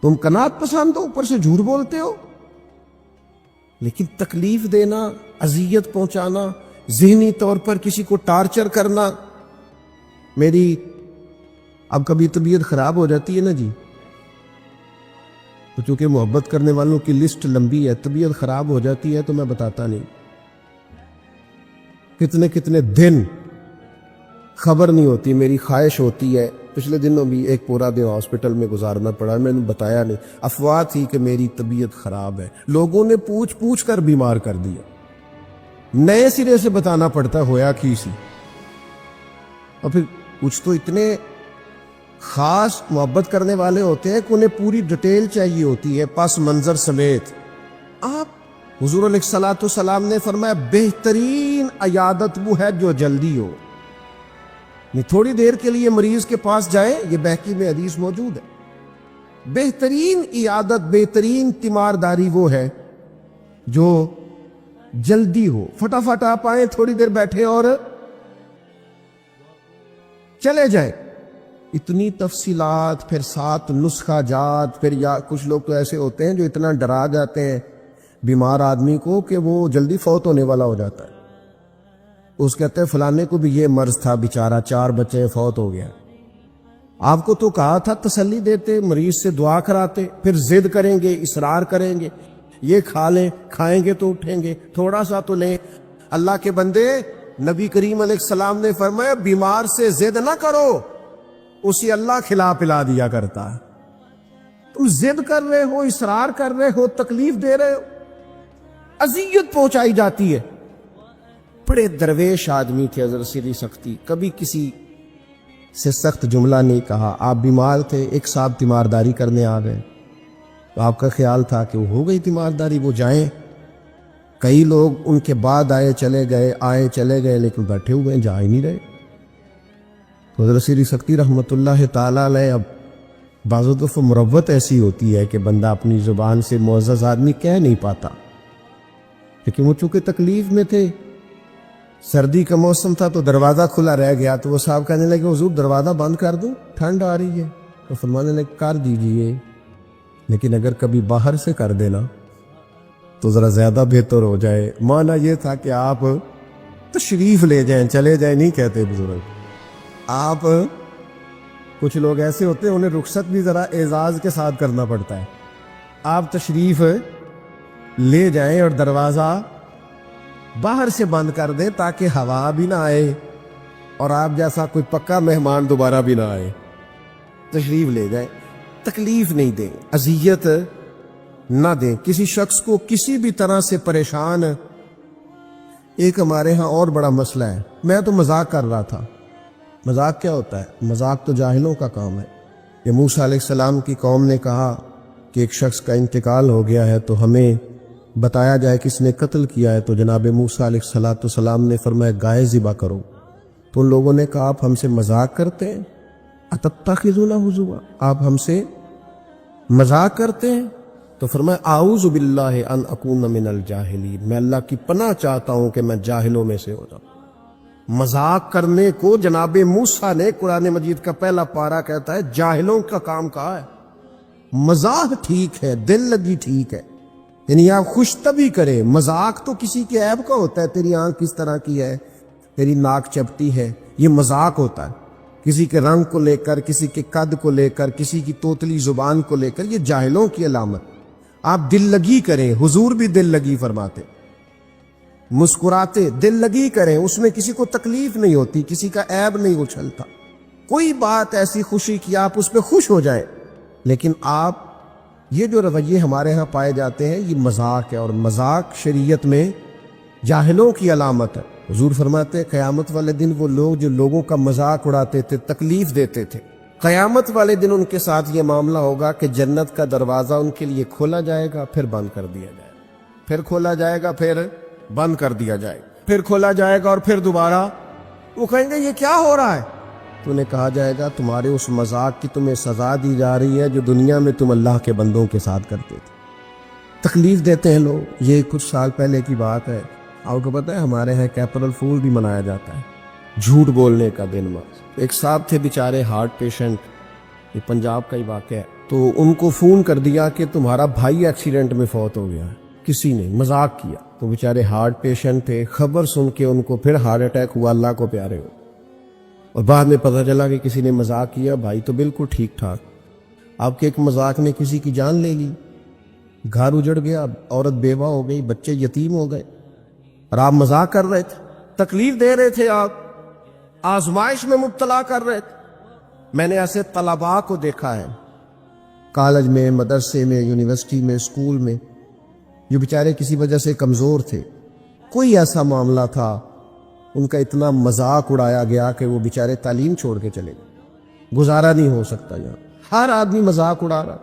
تم قناعت پسند ہو، اوپر سے جھوٹ بولتے ہو۔ لیکن تکلیف دینا، اذیت پہنچانا، ذہنی طور پر کسی کو ٹارچر کرنا، میری اب کبھی طبیعت خراب ہو جاتی ہے نا جی، تو چونکہ محبت کرنے والوں کی لسٹ لمبی ہے، طبیعت خراب ہو جاتی ہے تو میں بتاتا نہیں، کتنے کتنے دن خبر نہیں ہوتی، میری خواہش ہوتی ہے۔ پچھلے دنوں بھی ایک پورا دن ہاسپٹل میں گزارنا پڑا، میں نے بتایا نہیں، افواہ تھی کہ میری طبیعت خراب ہے، لوگوں نے پوچھ پوچھ کر بیمار کر دیا، نئے سرے سے بتانا پڑتا ہے ہویا کی سی۔ اور پھر کچھ تو اتنے خاص محبت کرنے والے ہوتے ہیں کہ انہیں پوری ڈیٹیل چاہیے ہوتی ہے پس منظر سمیت۔ آپ حضور علیہ الصلوۃ والسلام نے فرمایا بہترین عیادت وہ ہے جو جلدی ہو، تھوڑی دیر کے لیے مریض کے پاس جائے، یہ بہقی میں حدیث موجود ہے، بہترین عیادت، بہترین تیمارداری وہ ہے جو جلدی ہو، فٹافٹ آپ آئیں، تھوڑی دیر بیٹھے اور چلے جائیں۔ اتنی تفصیلات، پھر 7 نسخہ جات، پھر یا کچھ لوگ تو ایسے ہوتے ہیں جو اتنا ڈرا جاتے ہیں بیمار آدمی کو کہ وہ جلدی فوت ہونے والا ہو جاتا ہے، اس کہتے ہیں فلانے کو بھی یہ مرض تھا بیچارہ، 4 بچے، فوت ہو گیا۔ آپ کو تو کہا تھا تسلی دیتے، مریض سے دعا کراتے، پھر ضد کریں گے، اصرار کریں گے، یہ کھا لیں، کھائیں گے تو اٹھیں گے، تھوڑا سا تو لیں۔ اللہ کے بندے، نبی کریم علیہ السلام نے فرمایا بیمار سے ضد نہ کرو، اسے اللہ کھلا پلا دیا کرتا ہے۔ تم ضد کر رہے ہو، اصرار کر رہے ہو، تکلیف دے رہے ہو، اذیت پہنچائی جاتی ہے۔ بڑے درویش آدمی تھے حضرت سری سختی، کبھی کسی سے سخت جملہ نہیں کہا۔ آپ بیمار تھے، ایک صاحب تیمارداری کرنے آ گئے، تو آپ کا خیال تھا کہ وہ ہو گئی تیمارداری، وہ جائیں۔ کئی لوگ ان کے بعد آئے چلے گئے، لیکن بیٹھے ہوئے جا ہی نہیں رہے۔ تو حضرت سری سختی رحمۃ اللہ تعالی علیہ، اب بعض دفعہ مروت ایسی ہوتی ہے کہ بندہ اپنی زبان سے معزز آدمی کہہ نہیں پاتا، لیکن وہ چونکہ تکلیف میں تھے، سردی کا موسم تھا تو دروازہ کھلا رہ گیا، تو وہ صاحب کہنے لگے حضور دروازہ بند کر دوں، ٹھنڈ آ رہی ہے؟ تو فرمانے لگے کر دیجئے، لیکن اگر کبھی باہر سے کر دینا تو ذرا زیادہ بہتر ہو جائے۔ معنی یہ تھا کہ آپ تشریف لے جائیں، چلے جائیں نہیں کہتے بزرگ۔ آپ کچھ لوگ ایسے ہوتے ہیں انہیں رخصت بھی ذرا اعزاز کے ساتھ کرنا پڑتا ہے، آپ تشریف لے جائیں اور دروازہ باہر سے بند کر دیں تاکہ ہوا بھی نہ آئے اور آپ جیسا کوئی پکا مہمان دوبارہ بھی نہ آئے۔ تشریف لے جائیں، تکلیف نہیں دیں، اذیت نہ دیں کسی شخص کو کسی بھی طرح سے پریشان. ایک ہمارے ہاں اور بڑا مسئلہ ہے، میں تو مذاق کر رہا تھا. مذاق کیا ہوتا ہے؟ مذاق تو جاہلوں کا کام ہے. کہ موسیٰ علیہ السلام کی قوم نے کہا کہ ایک شخص کا انتقال ہو گیا ہے تو ہمیں بتایا جائے کس نے قتل کیا ہے. تو جناب موسیٰ علیہ السلام نے فرمایا گائے ذبح کرو. تو ان لوگوں نے کہا آپ ہم سے مذاق کرتے ہیں؟ اتتخذونہ ہزوا، آپ ہم سے مذاق کرتے ہیں؟ تو فرمایا اعوذ باللہ ان اکون من الجاہلین، میں اللہ کی پناہ چاہتا ہوں کہ میں جاہلوں میں سے ہو جاؤں. مذاق کرنے کو جناب موسیٰ نے، قرآن مجید کا پہلا پارہ کہتا ہے جاہلوں کا کام کہا ہے. مذاق ٹھیک ہے، دل لگی ٹھیک ہے، یعنی آپ خوش طبعی کریں. مذاق تو کسی کے عیب کا ہوتا ہے، تیری آنکھ کس طرح کی ہے، تیری ناک چپٹی ہے، یہ مذاق ہوتا ہے. کسی کے رنگ کو لے کر، کسی کے قد کو لے کر، کسی کی توتلی زبان کو لے کر، یہ جاہلوں کی علامت. آپ دل لگی کریں، حضور بھی دل لگی فرماتے، مسکراتے دل لگی کریں، اس میں کسی کو تکلیف نہیں ہوتی، کسی کا عیب نہیں اچھلتا. کوئی بات ایسی خوشی کی آپ اس پہ خوش ہو جائیں. لیکن آپ یہ جو رویے ہمارے ہاں پائے جاتے ہیں یہ مذاق ہے، اور مذاق شریعت میں جاہلوں کی علامت ہے. حضور فرماتے ہیں قیامت والے دن وہ لوگ جو لوگوں کا مذاق اڑاتے تھے، تکلیف دیتے تھے، قیامت والے دن ان کے ساتھ یہ معاملہ ہوگا کہ جنت کا دروازہ ان کے لیے کھولا جائے گا، پھر بند کر دیا جائے گا، پھر کھولا جائے گا، پھر بند کر دیا جائے گا، پھر کھولا جائے گا، اور پھر دوبارہ. وہ کہیں گے یہ کیا ہو رہا ہے؟ تو انہیں کہا جائے گا تمہارے اس مذاق کی تمہیں سزا دی جا رہی ہے جو دنیا میں تم اللہ کے بندوں کے ساتھ کرتے تھے. تکلیف دیتے ہیں لوگ. یہ کچھ سال پہلے کی بات ہے، آپ کو پتہ ہے ہمارے ہاں اپریل فول بھی منایا جاتا ہے، جھوٹ بولنے کا دن. ایک صاحب تھے بیچارے ہارٹ پیشنٹ، یہ پنجاب کا ہی واقعہ ہے. تو ان کو فون کر دیا کہ تمہارا بھائی ایکسیڈنٹ میں فوت ہو گیا ہے. کسی نے مذاق کیا، تو بیچارے ہارٹ پیشنٹ تھے. خبر سن کے ان کو پھر ہارٹ اٹیک ہوا، اللہ کو پیارے ہو. اور بعد میں پتہ چلا کہ کسی نے مذاق کیا، بھائی تو بالکل ٹھیک ٹھاک. آپ کے ایک مذاق نے کسی کی جان لے لی، گھر اجڑ گیا، عورت بیوہ ہو گئی، بچے یتیم ہو گئے، اور آپ مذاق کر رہے تھے، تکلیف دے رہے تھے، آپ آزمائش میں مبتلا کر رہے تھے. میں نے ایسے طلباء کو دیکھا ہے کالج میں، مدرسے میں، یونیورسٹی میں، اسکول میں، جو بیچارے کسی وجہ سے کمزور تھے. کوئی ایسا معاملہ تھا، ان کا اتنا مذاق اڑایا گیا کہ وہ بیچارے تعلیم چھوڑ کے چلے گئے. گزارا نہیں ہو سکتا یہاں، ہر آدمی مذاق اڑا رہا.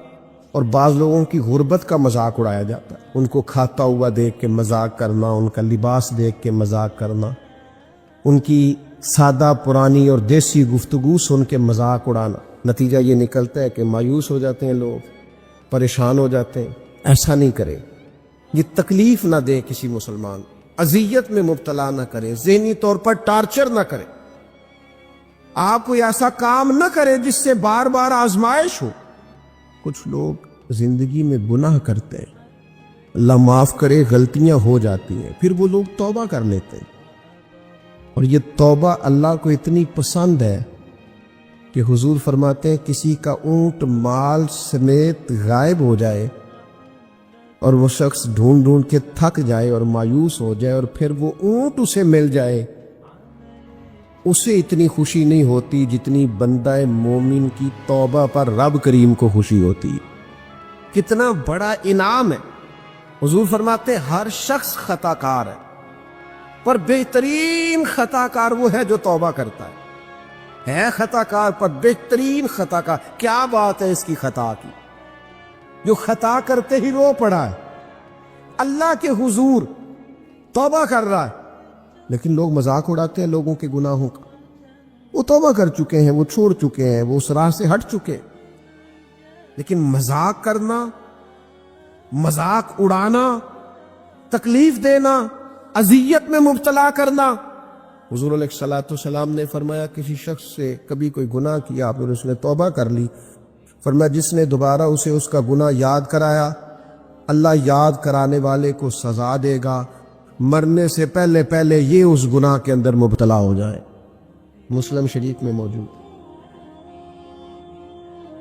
اور بعض لوگوں کی غربت کا مذاق اڑایا جاتا ہے، ان کو کھاتا ہوا دیکھ کے مذاق کرنا، ان کا لباس دیکھ کے مذاق کرنا، ان کی سادہ پرانی اور دیسی گفتگو سن کے مذاق اڑانا. نتیجہ یہ نکلتا ہے کہ مایوس ہو جاتے ہیں لوگ، پریشان ہو جاتے ہیں. ایسا نہیں کرے، یہ تکلیف نہ دے کسی مسلمان، اذیت میں مبتلا نہ کرے، ذہنی طور پر ٹارچر نہ کرے. آپ کوئی ایسا کام نہ کرے جس سے بار بار آزمائش ہو. کچھ لوگ زندگی میں گناہ کرتے ہیں، اللہ معاف کرے، غلطیاں ہو جاتی ہیں، پھر وہ لوگ توبہ کر لیتے ہیں. اور یہ توبہ اللہ کو اتنی پسند ہے کہ حضور فرماتے ہیں کسی کا اونٹ مال سمیت غائب ہو جائے اور وہ شخص ڈھونڈ ڈھونڈ کے تھک جائے اور مایوس ہو جائے، اور پھر وہ اونٹ اسے مل جائے، اسے اتنی خوشی نہیں ہوتی جتنی بندہ مومن کی توبہ پر رب کریم کو خوشی ہوتی. کتنا بڑا انعام ہے. حضور فرماتے ہیں ہر شخص خطا کار ہے، پر بہترین خطا کار وہ ہے جو توبہ کرتا ہے خطا کار پر بہترین خطا کار. کیا بات ہے اس کی خطا کی، جو خطا کرتے ہی رو پڑا ہے، اللہ کے حضور توبہ کر رہا ہے. لیکن لوگ مذاق اڑاتے ہیں لوگوں کے گناہوں کا. وہ توبہ کر چکے ہیں، وہ چھوڑ چکے ہیں، وہ اس راہ سے ہٹ چکے. لیکن مذاق کرنا، مذاق اڑانا، تکلیف دینا، اذیت میں مبتلا کرنا. حضور علیہ الصلوۃ والسلام نے فرمایا کسی شخص سے کبھی کوئی گناہ کیا پھر اس نے توبہ کر لی، فرمایا جس نے دوبارہ اسے اس کا گناہ یاد کرایا، اللہ یاد کرانے والے کو سزا دے گا، مرنے سے پہلے پہلے یہ اس گناہ کے اندر مبتلا ہو جائے. مسلم شریف میں موجود.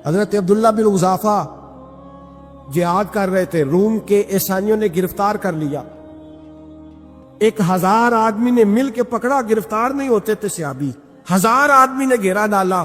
حضرت عبداللہ بن حذافہ جہاد کر رہے تھے، روم کے عیسائیوں نے گرفتار کر لیا. 1000 آدمی نے مل کے پکڑا، گرفتار نہیں ہوتے تھے صحابی. 1000 آدمی نے گھیرا ڈالا.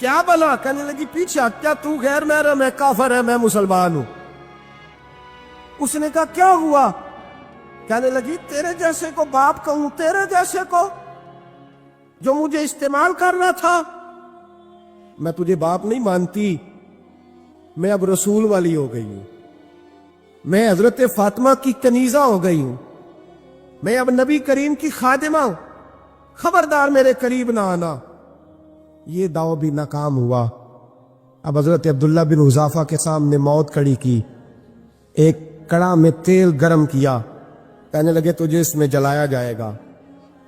کیا بلا؟ کہنے لگی پیچھے ہٹ، کیا تو غیر محرم ہے، کافر ہے، میں مسلمان ہوں۔ اس نے کہا کیا ہوا؟ کہنے لگی تیرے جیسے کو باپ کہوں، تیرے جیسے کو جو مجھے استعمال کرنا تھا؟ میں تجھے باپ نہیں مانتی، میں اب رسول والی ہو گئی ہوں، میں حضرت فاطمہ کی کنیزہ ہو گئی ہوں، میں اب نبی کریم کی خادمہ ہوں، خبردار میرے قریب نہ آنا۔ یہ دعو بھی ناکام ہوا۔ اب حضرت عبداللہ بن حذافہ کے سامنے موت کھڑی کی، ایک کڑا میں تیل گرم کیا، کہنے لگے تجھے اس میں جلایا جائے گا۔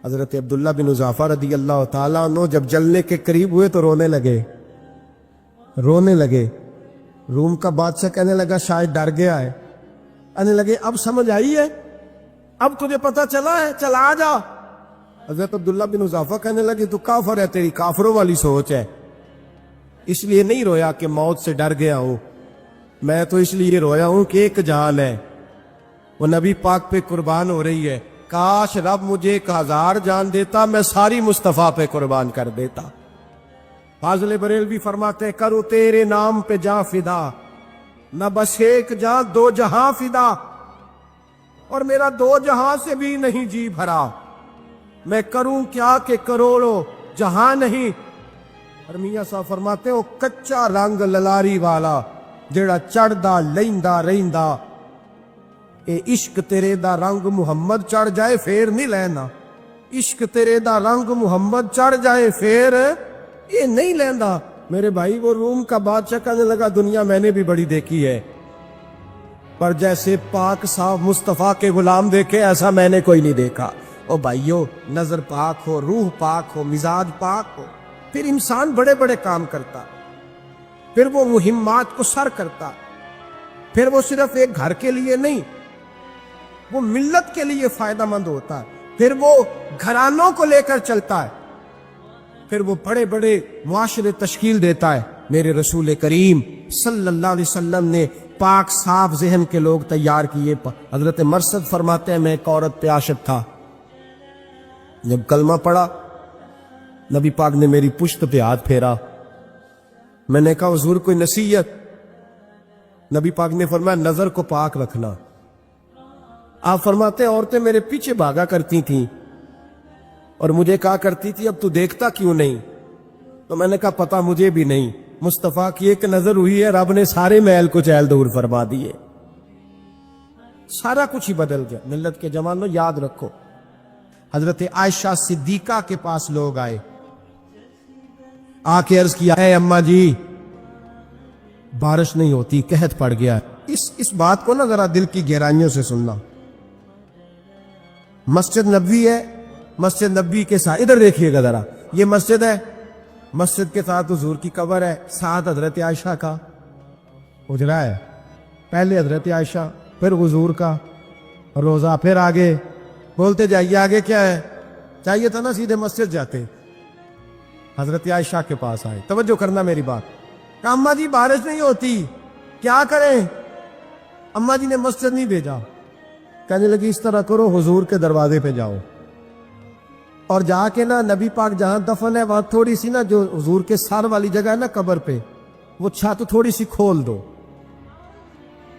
حضرت عبداللہ بن حذافہ رضی اللہ تعالیٰ عنہ جب جلنے کے قریب ہوئے تو رونے لگے۔ روم کا بادشاہ کہنے لگا شاید ڈر گیا ہے، کہنے لگے اب سمجھ آئی ہے، اب تجھے پتہ چلا ہے، چل آ جا۔ حضرت عبداللہ بن حذافہ کہنے لگے تو کافر ہے، تیری کافروں والی سوچ ہے، اس لیے نہیں رویا کہ موت سے ڈر گیا ہوں، میں تو اس لیے رویا ہوں کہ ایک جان ہے، وہ نبی پاک پہ قربان ہو رہی ہے، کاش رب مجھے 1000 جان دیتا، میں ساری مصطفیٰ پہ قربان کر دیتا۔ فاضل بریلوی فرماتے ہیں کرو تیرے نام پہ جاں فدا، نہ بس ایک جاں 2 جہاں فدا، اور میرا 2 جہاں سے بھی نہیں جی بھرا، میں کروں کیا کہ کروڑوں جہاں نہیں۔ اور میاں صاحب فرماتے ہیں وہ کچا رنگ للاری والا جڑا چڑھدا لیندا رہندا، اے عشق تیرے دا رنگ محمد چڑھ جائے پھر نہیں لینا، عشق تیرے دا رنگ محمد چڑھ جائے پھر یہ نہیں لینا۔ میرے بھائی وہ روم کا بادشاہ کہنے لگا دنیا میں نے بھی بڑی دیکھی ہے، پر جیسے پاک صاحب مصطفیٰ کے غلام دیکھے ایسا میں نے کوئی نہیں دیکھا۔ او بھائیو، نظر پاک ہو، روح پاک ہو، مزاج پاک ہو، پھر انسان بڑے بڑے کام کرتا، پھر وہ مہمات کو سر کرتا، پھر وہ صرف ایک گھر کے لیے نہیں، وہ ملت کے لیے فائدہ مند ہوتا ہے، پھر وہ گھرانوں کو لے کر چلتا ہے، پھر وہ بڑے بڑے معاشرے تشکیل دیتا ہے۔ میرے رسول کریم صلی اللہ علیہ وسلم نے پاک صاف ذہن کے لوگ تیار کیے۔ حضرت مرثد فرماتے ہیں میں ایک عورت پہ عاشق تھا، جب کلمہ پڑھا نبی پاک نے میری پشت پہ ہاتھ پھیرا، میں نے کہا حضور کوئی نصیحت؟ نبی پاک نے فرمایا نظر کو پاک رکھنا۔ آپ فرماتے ہیں عورتیں میرے پیچھے بھاگا کرتی تھیں اور مجھے کہا کرتی تھی اب تو دیکھتا کیوں نہیں؟ تو میں نے کہا پتہ مجھے بھی نہیں، مصطفیٰ کی ایک نظر ہوئی ہے، رب نے سارے محل کو چہل دور فرما دیے، سارا کچھ ہی بدل گیا۔ ملت کے جوانوں یاد رکھو، حضرت عائشہ صدیقہ کے پاس لوگ آئے، آ کے عرض کیا اے اماں جی بارش نہیں ہوتی، قحط پڑ گیا ہے۔ اس بات کو نا ذرا دل کی گہرائیوں سے سننا۔ مسجد نبوی ہے، مسجد نبوی کے ساتھ ادھر دیکھیے گا ذرا، یہ مسجد ہے، مسجد کے ساتھ حضور کی قبر ہے، ساتھ حضرت عائشہ کا حجرہ ہے، پہلے حضرت عائشہ پھر حضور کا روزہ، پھر آگے بولتے جائیے آگے کیا ہے؟ چاہیے تھا نا سیدھے مسجد جاتے۔ حضرت عائشہ کے پاس آئے، توجہ کرنا میری بات، کہ اماں جی بارش نہیں ہوتی کیا کریں؟ اماں جی نے مسجد نہیں بھیجا، کہنے لگی اس طرح کرو حضور کے دروازے پہ جاؤ اور جا کے نا نبی پاک جہاں دفن ہے وہاں تھوڑی سی نا جو حضور کے سر والی جگہ ہے نا قبر پہ، وہ چھت تھوڑی سی کھول دو،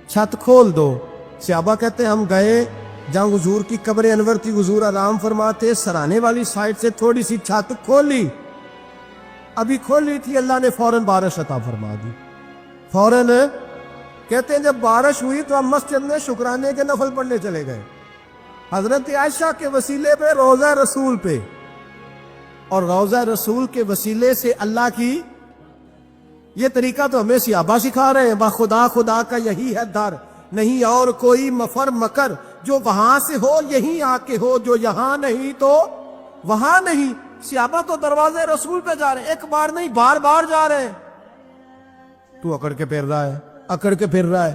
چھت کھول دو۔ صحابہ کہتے ہیں ہم گئے جہاں حضور کی قبر انور تھی، حضور آرام فرماتے، سرانے والی سائڈ سے تھوڑی سی چھت کھولی، ابھی کھولی تھی اللہ نے فوراً بارش عطا فرما دی، فوراً۔ کہتے ہیں جب بارش ہوئی تو ہم مسجد میں شکرانے کے نفل پڑھنے چلے گئے، حضرت عائشہ کے وسیلے پہ، روضہ رسول پہ، اور روضہ رسول کے وسیلے سے اللہ کی یہ طریقہ تو ہمیں صحابہ سکھا رہے ہیں، خدا خدا کا یہی ہے در، نہیں اور کوئی مفر مکر، جو وہاں سے ہو یہیں آ کے ہو، جو یہاں نہیں تو وہاں نہیں۔ صحابہ تو دروازے رسول پہ جا رہے ہیں، ایک بار نہیں بار بار جا رہے ہیں، تو اکڑ کے پھر رہا ہے، اکڑ کے پھر رہا ہے۔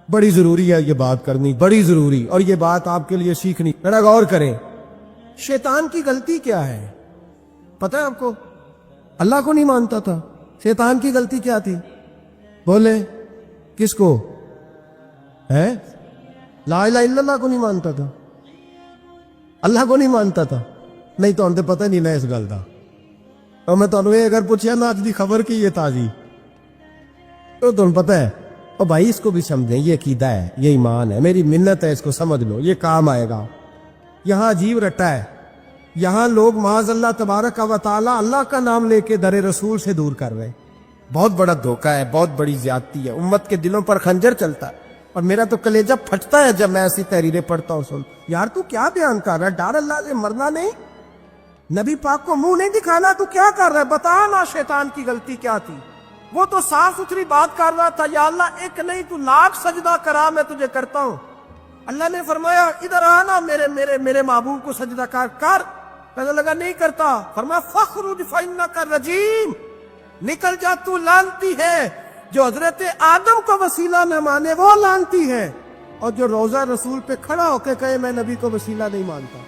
بڑی ضروری ہے یہ بات کرنی، بڑی ضروری، اور یہ بات آپ کے لیے سیکھنی، ذرا غور کریں۔ شیطان کی غلطی کیا ہے پتہ ہے آپ کو؟ اللہ کو نہیں مانتا تھا، شیطان کی غلطی کیا تھی؟ بولے کس کو ہے؟ لا الہ الا اللہ کو نہیں مانتا تھا، اللہ کو نہیں مانتا تھا، نہیں تو ہم تو پتہ نہیں نہ اس گل دا، اور میں تمہیں اگر پوچھا نا اج دی خبر کی یہ تازی تو تمہیں پتہ ہے اور بھائی اس کو بھی سمجھیں، یہ عقیدہ ہے، یہ ایمان ہے، میری منت ہے، اس کو سمجھ لو، یہ کام آئے گا۔ یہاں عجیب رٹا ہے، یہاں لوگ معاذ اللہ تبارک و تعالی اللہ کا نام لے کے در رسول سے دور کر رہے ہیں۔ بہت بڑا دھوکہ ہے، بہت بڑی زیادتی ہے، امت کے دلوں پر خنجر چلتا ہے، اور میرا تو کلیجہ پھٹتا ہے جب میں ایسی تحریریں پڑھتا ہوں۔ سن یار تو کیا بیان کر رہا ہے؟ ڈر اللہ سے مرنا نہیں، نبی پاک کو منہ نہیں دکھانا، تو کیا کر رہا ہے؟ بتا نا شیطان کی غلطی کیا تھی؟ وہ تو صاف ستھری بات کر رہا تھا، یا اللہ ایک نہیں تو لاکھ سجدہ کرا میں تجھے کرتا ہوں۔ اللہ نے فرمایا ادھر آنا، میرے محبوب کو سجدہ کر۔ پہلے لگا نہیں کرتا، فرمایا فخرج فإنک رجیم، نکل جا تو لعنتی ہے۔ جو حضرت آدم کو وسیلہ نہ مانے وہ لعنتی ہے، اور جو روضہ رسول پہ کھڑا ہو کے کہے میں نبی کو وسیلہ نہیں مانتا،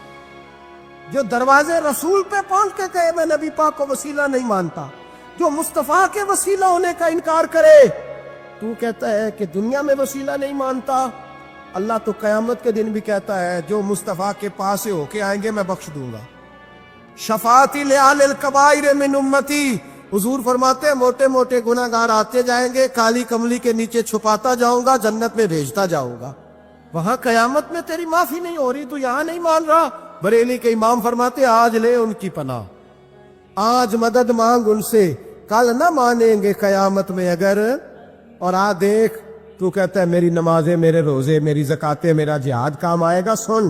جو دروازے رسول پہ پہنچ کے کہے میں نبی پاک کو وسیلہ نہیں مانتا، جو مصطفیٰ کے وسیلہ ہونے کا انکار کرے، تو کہتا ہے کہ دنیا میں وسیلہ نہیں مانتا۔ اللہ تو قیامت کے دن بھی کہتا ہے جو مصطفیٰ کے پاس سے ہو کے آئیں گے میں بخش دوں گا۔ شفاعتی لآل الکبائر من امتی، حضور فرماتے ہیں موٹے موٹے گناہ گار آتے جائیں گے، کالی کملی کے نیچے چھپاتا جاؤں گا، جنت میں بھیجتا جاؤں گا۔ وہاں قیامت میں تیری معافی نہیں ہو رہی، تو یہاں نہیں مان رہا۔ بریلی کے امام فرماتے ہیں آج لے ان کی پناہ، آج مدد مانگ ان سے، کل نہ مانیں گے قیامت میں اگر۔ اور دیکھ تو کہتا ہے میری نمازیں، میرے روزے، میری زکاتیں، میرا جہاد کام آئے گا۔ سن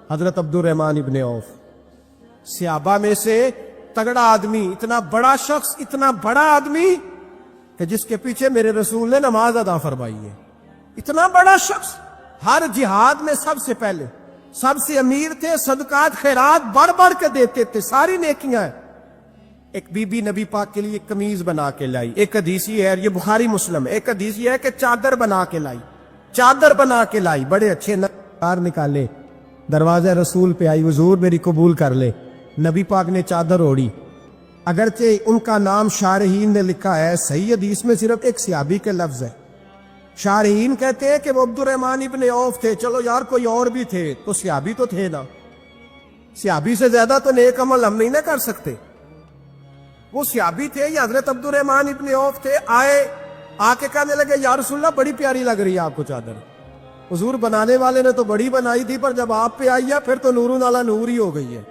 حضرت عبد الرحمن ابن عوف، صحابہ میں سے تگڑا آدمی، اتنا بڑا شخص، اتنا بڑا آدمی کہ جس کے پیچھے میرے رسول نے نماز ادا فرمائی ہے، اتنا بڑا شخص، ہر جہاد میں سب سے پہلے، سب سے امیر تھے، صدقات خیرات بڑھ بڑھ کے دیتے تھے، ساری نیکیاں ہیں۔ ایک بی بی نبی پاک کے لیے قمیض بنا کے لائی، ایک حدیث یہ ہے، یہ بخاری مسلم ہے، ایک حدیث یہ ہے کہ چادر بنا کے لائی، چادر بنا کے لائی، بڑے اچھے نقار نکالے، دروازہ رسول پہ آئی، حضور میری قبول کر لے۔ نبی پاک نے چادر اوڑی، اگرچہ ان کا نام شارحین نے لکھا ہے، صحیح حدیث میں صرف ایک صحابی کے لفظ ہے۔ شارحین کہتے ہیں کہ وہ عبد الرحمن ابن عوف تھے، چلو یار کوئی اور بھی تھے تو صحابی تو تھے نا، صحابی سے زیادہ تو نیک عمل ہم نہیں نہ کر سکتے۔ وہ صحابی تھے، یا حضرت عبد الرحمن ابن عوف تھے، آ کے کہنے لگے یا رسول اللہ بڑی پیاری لگ رہی ہے آپ کو چادر۔ حضور بنانے والے نے تو بڑی بنائی تھی، پر جب آپ پہ آئی ہے پھر تو نور علی نور ہی ہو گئی ہے۔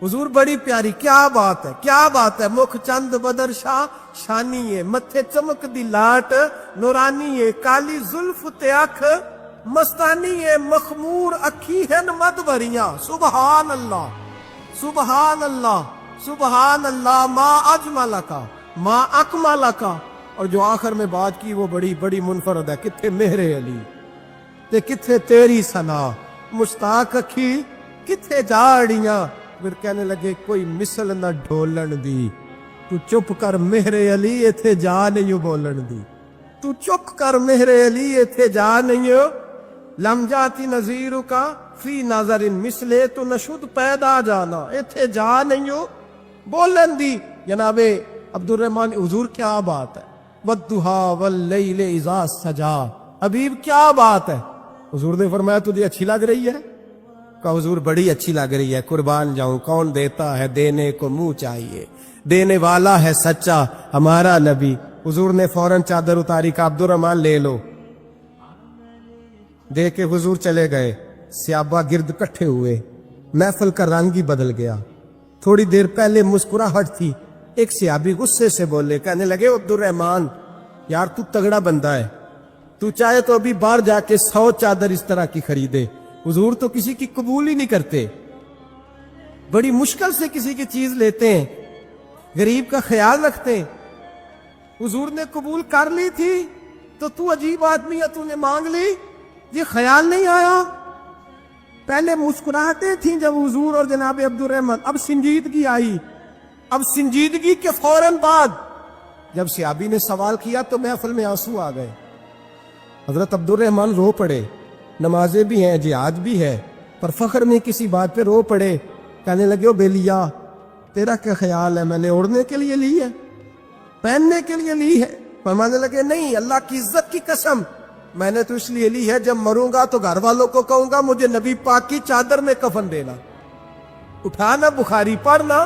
حضور بڑی پیاری، کیا بات ہے، کیا بات ہے، مکھ چند بدر شاہ شانی ہے، متھے چمک دی لاٹ نورانی ہے، کالی زلف تے اکھ مستانی ہے، مخمور اکھی ہیں مد بھریاں۔ سبحان اللہ، سبحان اللہ، سبحان اللہ، ما اجملکا ما اکملکا۔ اور جو آخر میں بات کی وہ بڑی بڑی منفرد ہے، کتھے مہر علی تے کتھے تیری ثنا، مشتاق اکھی کتھے جاڑیاں۔ پھر کہنے لگے کوئی مثل نہ ڈھولن دی، تو چپ کر مہر علی ایتھے جا نہیں بولن دی، تو چپ کر مہر علی ایتھے جا نہیں، لم جاتی نظیر کا فی نظر مثلے، تو نشد پیدا جانا ایتھے جا نہیں بولن دی۔ جناب عبد الرحمن، حضور کیا بات ہے، والضحیٰ واللیل اذا سجا، حبیب کیا بات ہے۔ حضور نے فرمایا تجھے اچھی لگ رہی ہے؟ کہا حضور بڑی اچھی لگ رہی ہے، قربان جاؤں، کون دیتا ہے دینے کو منہ چاہیے، دینے والا ہے سچا ہمارا نبی۔ حضور نے فوراً چادر اتاری، کہا عبد الرحمن لے لو، دے کے حضور چلے گئے۔ صحابہ گرد کٹھے ہوئے، محفل کا رنگ ہی بدل گیا۔ تھوڑی دیر پہلے مسکراہٹ تھی، ایک صحابی غصے سے بولے، کہنے لگے عبد الرحمن یار تو تگڑا بندہ ہے، تو چاہے تو ابھی باہر جا کے 100 چادر اس طرح کی خریدے، حضور تو کسی کی قبول ہی نہیں کرتے، بڑی مشکل سے کسی کی چیز لیتے ہیں، غریب کا خیال رکھتے ہیں۔ حضور نے قبول کر لی تھی تو عجیب آدمی ہے، تو نے مانگ لی، یہ خیال نہیں آیا۔ پہلے مسکراہٹیں تھیں جب حضور اور جناب عبد الرحمن، اب سنجیدگی آئی۔ اب سنجیدگی کے فوراً بعد جب صحابی نے سوال کیا تو محفل میں آنسو آ گئے۔ حضرت عبد الرحمن رو پڑے، نمازیں بھی ہیں، جہاد بھی ہے، پر فخر میں کسی بات پہ رو پڑے۔ کہنے لگے او بیلیا تیرا کیا خیال ہے، میں نے اوڑھنے کے لیے لی ہے، پہننے کے لیے لی ہے؟ فرمانے لگے نہیں، اللہ کی عزت کی قسم، میں نے تو اس لیے لی ہے جب مروں گا تو گھر والوں کو کہوں گا مجھے نبی پاک کی چادر میں کفن دینا۔ اٹھانا بخاری پڑھنا،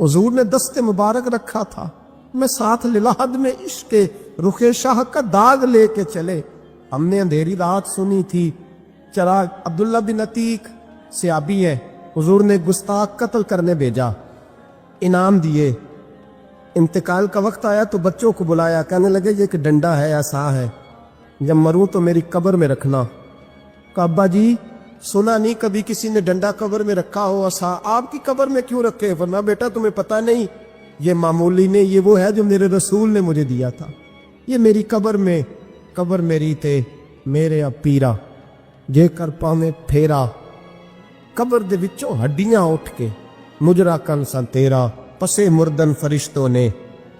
حضور نے دست مبارک رکھا تھا، میں ساتھ للحد میں عشق کے رخ شاہ کا داغ لے کے چلے، ہم نے اندھیری رات سنی تھی چراغ۔ عبداللہ بن عتیق صحابی ہے، حضور نے گستاخ قتل کرنے بھیجا، انعام دیے، انتقال کا وقت آیا تو بچوں کو بلایا، کہنے لگے یہ ایک ڈنڈا ہے، عصا ہے، جب مروں تو میری قبر میں رکھنا۔ کہا ابا جی سنا نہیں کبھی کسی نے ڈنڈا قبر میں رکھا ہو، عصا آپ کی قبر میں کیوں رکھے؟ فرمایا بیٹا تمہیں پتہ نہیں، یہ معمولی نہیں، یہ وہ ہے جو میرے رسول نے مجھے دیا تھا، یہ میری قبر میں، قبر میری تے میرے اب پیرا جے کر پاویں پھیرا، قبر دے وچوں ہڈیاں اٹھ کے مجرا کن سن تیرا، پسے مردن فرشتوں نے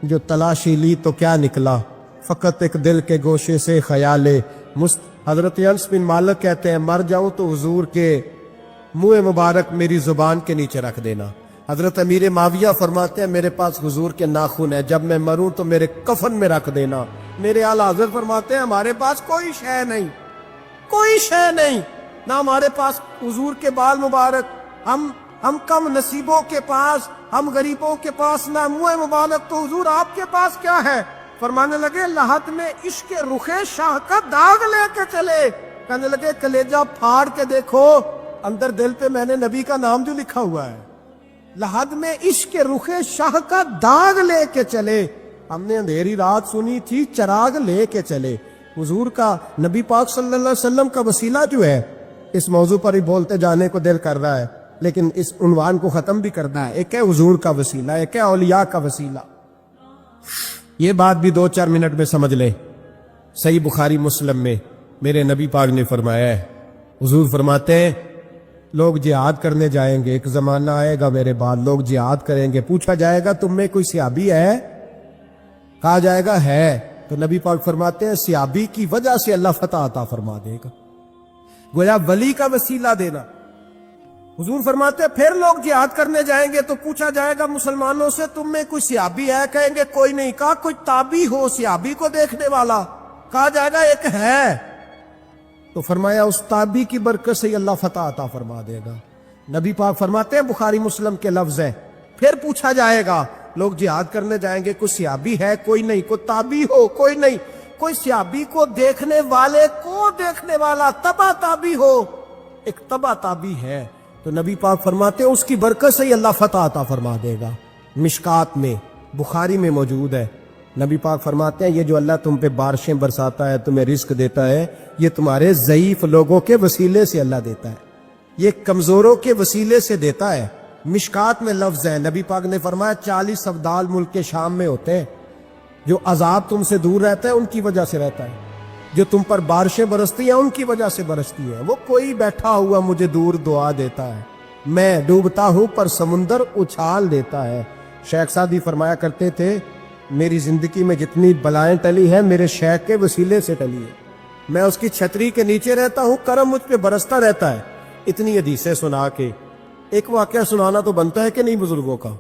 جو تلاشی لی تو کیا نکلا، فقط ایک دل کے گوشے سے خیال حضرت انس بن مالک کہتے ہیں مر جاؤں تو حضور کے منہ مبارک میری زبان کے نیچے رکھ دینا۔ حضرت امیر معاویہ فرماتے ہیں میرے پاس حضور کے ناخن ہے، جب میں مروں تو میرے کفن میں رکھ دینا۔ میرے اعلی حضرت فرماتے ہیں ہمارے پاس کوئی شے نہیں، کوئی شے نہیں، نہ ہمارے پاس حضور کے بال مبارک، ہم کم نصیبوں کے پاس، ہم غریبوں کے پاس نہ منہ مبارک، تو حضور آپ کے پاس کیا ہے؟ فرمانے لگے لحد میں عشق رخ شاہ کا داغ لے کے چلے، کہنے لگے کلیجہ پھاڑ کے دیکھو اندر دل پہ میں نے نبی کا نام جو لکھا ہوا ہے، لحد میں عشق رخ شاہ کا داغ لے کے چلے، ہم نے اندھیری رات سنی تھی چراغ لے کے چلے۔ حضور کا، نبی پاک صلی اللہ علیہ وسلم کا وسیلہ جو ہے، اس موضوع پر ہی بولتے جانے کو دل کر رہا ہے، لیکن اس عنوان کو ختم بھی کرنا ہے۔ ایک ہے حضور کا وسیلہ، ایک ہے اولیاء کا وسیلہ۔ یہ بات بھی 2-4 منٹ میں سمجھ لیں۔ صحیح بخاری مسلم میں میرے نبی پاک نے فرمایا ہے، حضور فرماتے ہیں لوگ جہاد کرنے جائیں گے، ایک زمانہ آئے گا میرے بعد لوگ جہاد کریں گے، پوچھا جائے گا تم میں کوئی صحابی ہے؟ کہا جائے گا ہے، تو نبی پاک فرماتے ہیں صحابی کی وجہ سے اللہ فتح عطا فرما دے گا، گویا ولی کا وسیلہ دینا۔ حضور فرماتے ہیں پھر لوگ جہاد کرنے جائیں گے تو پوچھا جائے گا مسلمانوں سے تم میں کوئی صحابی ہے؟ کہیں گے کوئی نہیں۔ کہا کوئی تابعی ہو صحابی کو دیکھنے والا؟ کہا جائے گا ایک ہے، تو فرمایا اس تابعی کی برکت سے اللہ فتح عطا فرما دے گا۔ نبی پاک فرماتے ہیں بخاری مسلم کے لفظ ہیں، پھر پوچھا جائے گا لوگ جہاد کرنے جائیں گے کوئی صحابی ہے؟ کوئی نہیں۔ کوئی تابعی ہو؟ کوئی نہیں۔ کوئی صحابی کو دیکھنے والے کو دیکھنے والا تبع تابعی ہو؟ ایک تبع تابعی ہے، تو نبی پاک فرماتے ہیں اس کی برکت سے ہی اللہ فتح عطا فرما دے گا۔ مشکات میں، بخاری میں موجود ہے، نبی پاک فرماتے ہیں یہ جو اللہ تم پہ بارشیں برساتا ہے، تمہیں رزق دیتا ہے، یہ تمہارے ضعیف لوگوں کے وسیلے سے اللہ دیتا ہے، یہ کمزوروں کے وسیلے سے دیتا ہے۔ مشکات میں لفظ ہے، نبی پاک نے فرمایا 40 ابدال ملک کے شام میں ہوتے ہیں، جو عذاب تم سے دور رہتا ہے ان کی وجہ سے رہتا ہے، جو تم پر بارشیں برستی ہیں ان کی وجہ سے برستی ہیں۔ وہ کوئی بیٹھا ہوا مجھے دور دعا دیتا ہے، میں ڈوبتا ہوں پر سمندر اچھال دیتا ہے۔ شیخ سعدی فرمایا کرتے تھے میری زندگی میں جتنی بلائیں ٹلی ہیں میرے شیخ کے وسیلے سے ٹلی ہے، میں اس کی چھتری کے نیچے رہتا ہوں، کرم مجھ پہ برستا رہتا ہے۔ اتنی حدیثیں سنا کے ایک واقعہ سنانا تو بنتا ہے کہ نہیں بزرگوں کا؟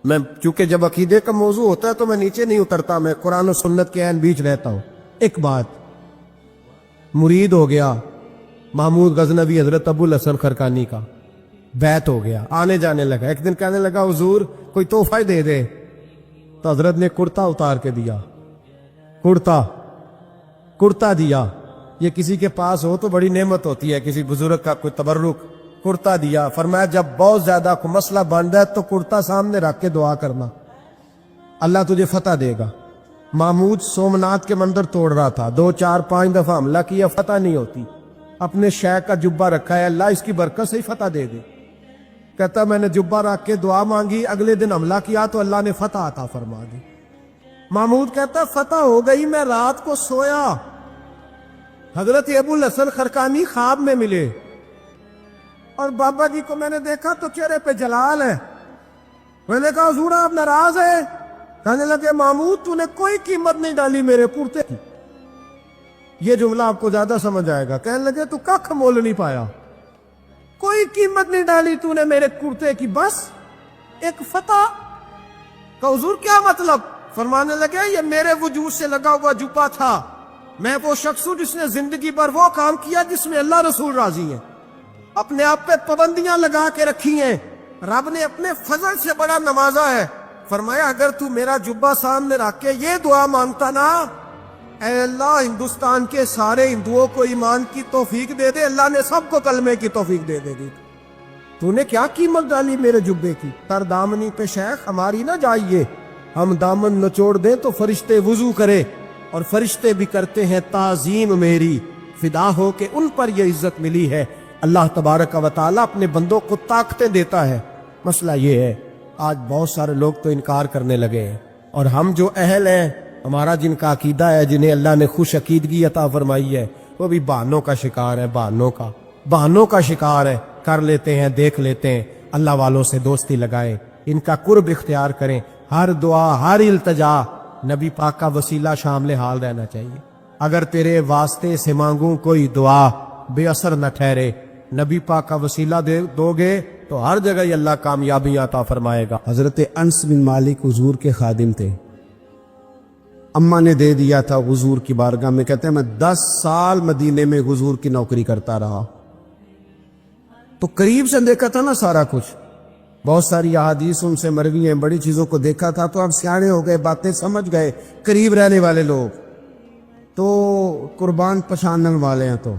میں چونکہ جب عقیدے کا موضوع ہوتا ہے تو میں نیچے نہیں اترتا، میں قرآن و سنت کے عین بیچ رہتا ہوں۔ ایک بات، مرید ہو گیا محمود غزنوی حضرت ابو الحسن خرقانی کا، بیعت ہو گیا، آنے جانے لگا۔ ایک دن کہنے لگا حضور کوئی تحفہ ہی دے دے، تو حضرت نے کرتا اتار کے دیا، کرتا دیا۔ یہ کسی کے پاس ہو تو بڑی نعمت ہوتی ہے، کسی بزرگ کا کوئی تبرک، کرتا دیا۔ فرمایا جب بہت زیادہ کوئی مسئلہ بن جائے تو کرتا سامنے رکھ کے دعا کرنا، اللہ تجھے فتح دے گا۔ محمود سومناتھ کے مندر توڑ رہا تھا، 2 4 5 دفعہ حملہ کیا، فتح نہیں ہوتی، اپنے شیخ کا جبہ رکھا ہے، اللہ اس کی برکت سے ہی فتح دے دے۔ کہتا میں نے جبہ رکھ کے دعا مانگی، اگلے دن حملہ کیا تو اللہ نے فتح عطا فرما دی۔ محمود کہتا فتح ہو گئی، میں رات کو سویا، حضرت ابو الحسن خرقانی خواب میں ملے، اور بابا جی کو میں نے دیکھا تو چہرے پہ جلال ہے۔ میں نے کہا حضور آپ ناراض ہیں؟ کہنے لگے محمود تو نے کوئی قیمت نہیں ڈالی میرے کرتے کی۔ یہ جملہ آپ کو زیادہ سمجھ آئے گا۔ کہنے لگے تو ککھ مول نہیں پایا، کوئی قیمت نہیں ڈالی تو نے میرے کرتے کی، بس ایک فتح کا۔ حضور کیا مطلب؟ فرمانے لگے یہ میرے وجود سے لگا ہوا جبہ تھا، میں وہ شخص ہوں جس نے زندگی پر وہ کام کیا جس میں اللہ رسول راضی ہیں، اپنے آپ پہ پابندیاں لگا کے رکھی ہیں، رب نے اپنے فضل سے بڑا نوازا ہے. فرمایا اگر تو میرا جبہ سامنے رکھ کے یہ دعا مانگتا نا، اے اللہ ہندوستان کے سارے ہندوؤں کو ایمان کی توفیق دے دے، اللہ نے سب کو کلمے کی توفیق دے دے گی. تو نے کیا قیمت ڈالی میرے جبے کی؟ تر دامنی پہ شیخ ہماری نہ جائیے، ہم دامن نچوڑ دیں تو فرشتے وضو کرے، اور فرشتے بھی کرتے ہیں تعظیم میری، فدا ہو کہ ان پر یہ عزت ملی ہے. اللہ تبارک و تعالیٰ اپنے بندوں کو طاقتیں دیتا ہے. مسئلہ یہ ہے آج بہت سارے لوگ تو انکار کرنے لگے ہیں، اور ہم جو اہل ہیں، ہمارا جن کا عقیدہ ہے، جنہیں اللہ نے خوش عقیدگی عطا فرمائی ہے، وہ بھی بہانوں کا شکار ہے، بہانوں کا شکار ہے. کر لیتے ہیں، دیکھ لیتے ہیں. اللہ والوں سے دوستی لگائیں، ان کا قرب اختیار کریں. ہر دعا، ہر التجا نبی پاک کا وسیلہ شامل حال رہنا چاہیے. اگر تیرے واسطے سے مانگوں کوئی دعا بے اثر نہ ٹھہرے، نبی پاک کا وسیلہ دو گے تو ہر جگہ ہی اللہ کامیابی عطا فرمائے گا. حضرت انس بن مالک حضور کے خادم تھے. اماں نے دے دیا تھا حضور کی بارگاہ میں. کہتے ہیں میں 10 سال مدینے میں حضور کی نوکری کرتا رہا، تو قریب سے دیکھا تھا نا سارا کچھ. بہت ساری احادیث ان سے مروی ہیں، بڑی چیزوں کو دیکھا تھا. تو اب سیانے ہو گئے، باتیں سمجھ گئے. قریب رہنے والے لوگ تو قربان پچھانن والے ہیں، تو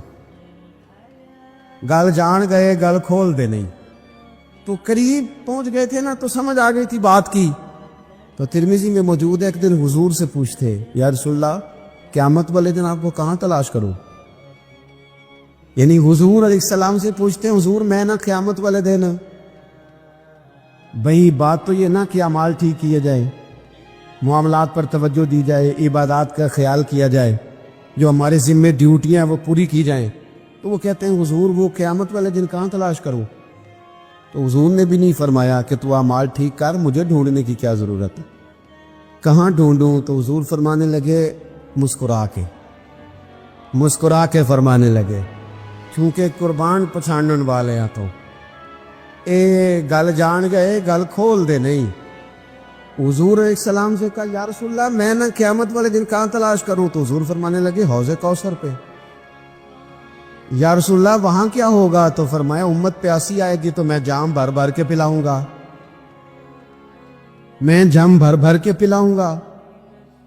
گل جان گئے، گل کھول دے نہیں. تو قریب پہنچ گئے تھے نا، تو سمجھ آ گئی تھی بات کی. تو ترمذی میں موجود ہے، ایک دن حضور سے پوچھتے یا رسول اللہ قیامت والے دن آپ کو کہاں تلاش کروں؟ یعنی حضور علیہ السلام سے پوچھتے ہیں حضور میں نہ قیامت والے دن. بھئی بات تو یہ نہ کہ اعمال ٹھیک کیے جائیں، معاملات پر توجہ دی جائے، عبادات کا خیال کیا جائے، جو ہمارے ذمے ڈیوٹیاں ہیں وہ پوری کی جائیں. تو وہ کہتے ہیں حضور وہ قیامت والے دن کہاں تلاش کروں؟ تو حضور نے بھی نہیں فرمایا کہ تو اعمال ٹھیک کر، مجھے ڈھونڈنے کی کیا ضرورت ہے، کہاں ڈھونڈوں؟ تو حضور فرمانے لگے مسکرا کے فرمانے لگے چونکہ قربان پچھانن والے ہیں، تو اے گل جان گئے، گل کھول دے نہیں. حضور علیہ السلام سے کہا یا رسول اللہ میں نہ قیامت والے دن کہاں تلاش کروں؟ تو حضور فرمانے لگے حوض کوثر پہ. یا رسول اللہ وہاں کیا ہوگا؟ تو فرمایا امت پیاسی آئے گی تو میں جام بھر بھر کے پلاؤں گا، میں جام بھر بھر کے پلاؤں گا.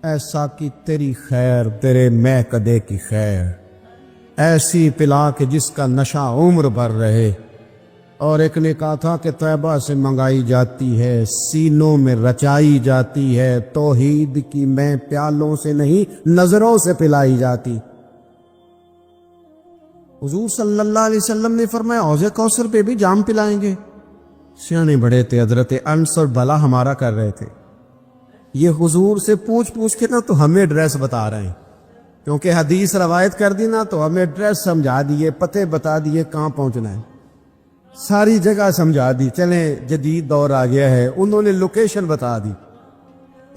ایسا کہ تیری خیر، تیرے میں کدے کی خیر، ایسی پلا کہ جس کا نشہ عمر بھر رہے. اور ایک نے کہا تھا کہ طیبہ سے منگائی جاتی ہے، سینوں میں رچائی جاتی ہے، توحید کی میں پیالوں سے نہیں نظروں سے پلائی جاتی. حضور صلی اللہ علیہ وسلم نے فرمایا حوض کوثر پہ بھی جام پلائیں گے. سیانے بڑے تھے حضرت انس، اور بھلا ہمارا کر رہے تھے. یہ حضور سے پوچھ کے نا تو ہمیں ایڈریس بتا رہے ہیں، کیونکہ حدیث روایت کر دی نا تو ہمیں ایڈریس سمجھا دیے، پتے بتا دیے کہاں پہنچنا ہے، ساری جگہ سمجھا دی. چلیں جدید دور آ گیا ہے، انہوں نے لوکیشن بتا دی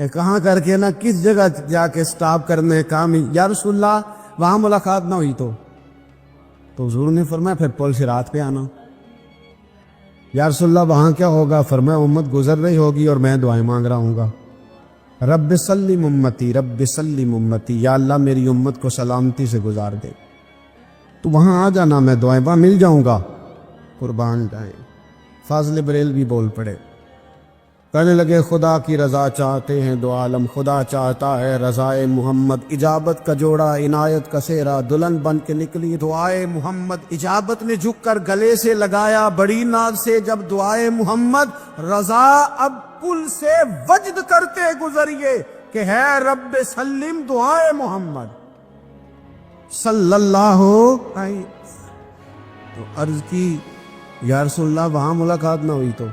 کہاں کر کے نا کس جگہ جا کے سٹاپ کرنے کام. یا رسول اللہ وہاں ملاقات نہ ہوئی تو حضور نے فرمایا پھر پل صراط پہ آنا. یا رسول اللہ وہاں کیا ہوگا؟ فرمایا امت گزر رہی ہوگی اور میں دعائیں مانگ رہا ہوں گا، رب سلم امتی، رب سلم امتی، یا اللہ میری امت کو سلامتی سے گزار دے. تو وہاں آ جانا، میں دعائیں وہاں مل جاؤں گا. قربان جائیں. فاضل بریل بھی بول پڑے، کہنے لگے خدا کی رضا چاہتے ہیں دو عالم، خدا چاہتا ہے رضائے محمد. اجابت کا جوڑا عنایت کا سہرا، دلہن بن کے نکلی دعائے محمد. اجابت نے جھک کر گلے سے لگایا بڑی ناز سے جب دعائے محمد. رضا اب پل سے وجد کرتے گزریے کہ ہے رب سلم دعائے محمد صلی اللہ علیہ. تو عرض کی یا رسول اللہ وہاں ملاقات نہ ہوئی تو؟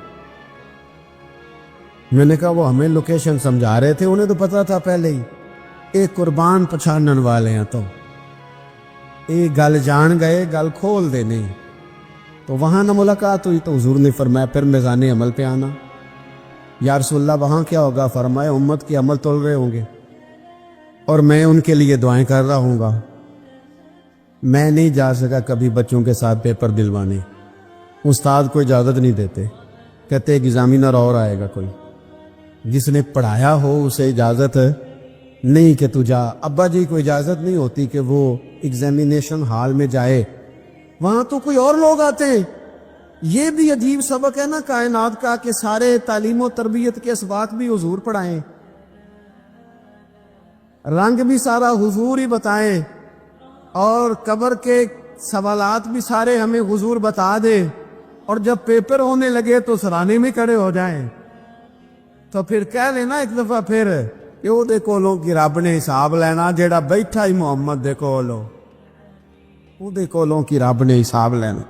میں نے کہا وہ ہمیں لوکیشن سمجھا رہے تھے، انہیں تو پتا تھا پہلے ہی. ایک قربان پچھانن والے ہیں، تو ایک گل جان گئے، گل کھول دے نہیں. تو وہاں نہ ملاقات ہوئی تو حضور نے فرمایا پھر میزان عمل پہ آنا. یا رسول اللہ وہاں کیا ہوگا؟ فرمایا امت کے عمل تول رہے ہوں گے اور میں ان کے لیے دعائیں کر رہا ہوں گا. میں نہیں جا سکا کبھی بچوں کے ساتھ پیپر دلوانے، استاد کو اجازت نہیں دیتے، کہتے ایگزامینر اور آئے گا کوئی، جس نے پڑھایا ہو اسے اجازت نہیں کہ تو جا. ابا جی کو اجازت نہیں ہوتی کہ وہ ایگزامینیشن ہال میں جائے، وہاں تو کوئی اور لوگ آتے ہیں. یہ بھی عجیب سبق ہے نا کائنات کا کہ سارے تعلیم و تربیت کے اسباق بھی حضور پڑھائیں، رنگ بھی سارا حضور ہی بتائیں، اور قبر کے سوالات بھی سارے ہمیں حضور بتا دے، اور جب پیپر ہونے لگے تو سرانے میں کھڑے ہو جائیں، تو پھر کہہ لینا ایک دفعہ پھر کہ وہ دے کولوں کی رب نے حساب لینا، جیڑا بیٹھا ہی محمد دے کولوں، وہ دے کولوں کی رب نے حساب لینا۔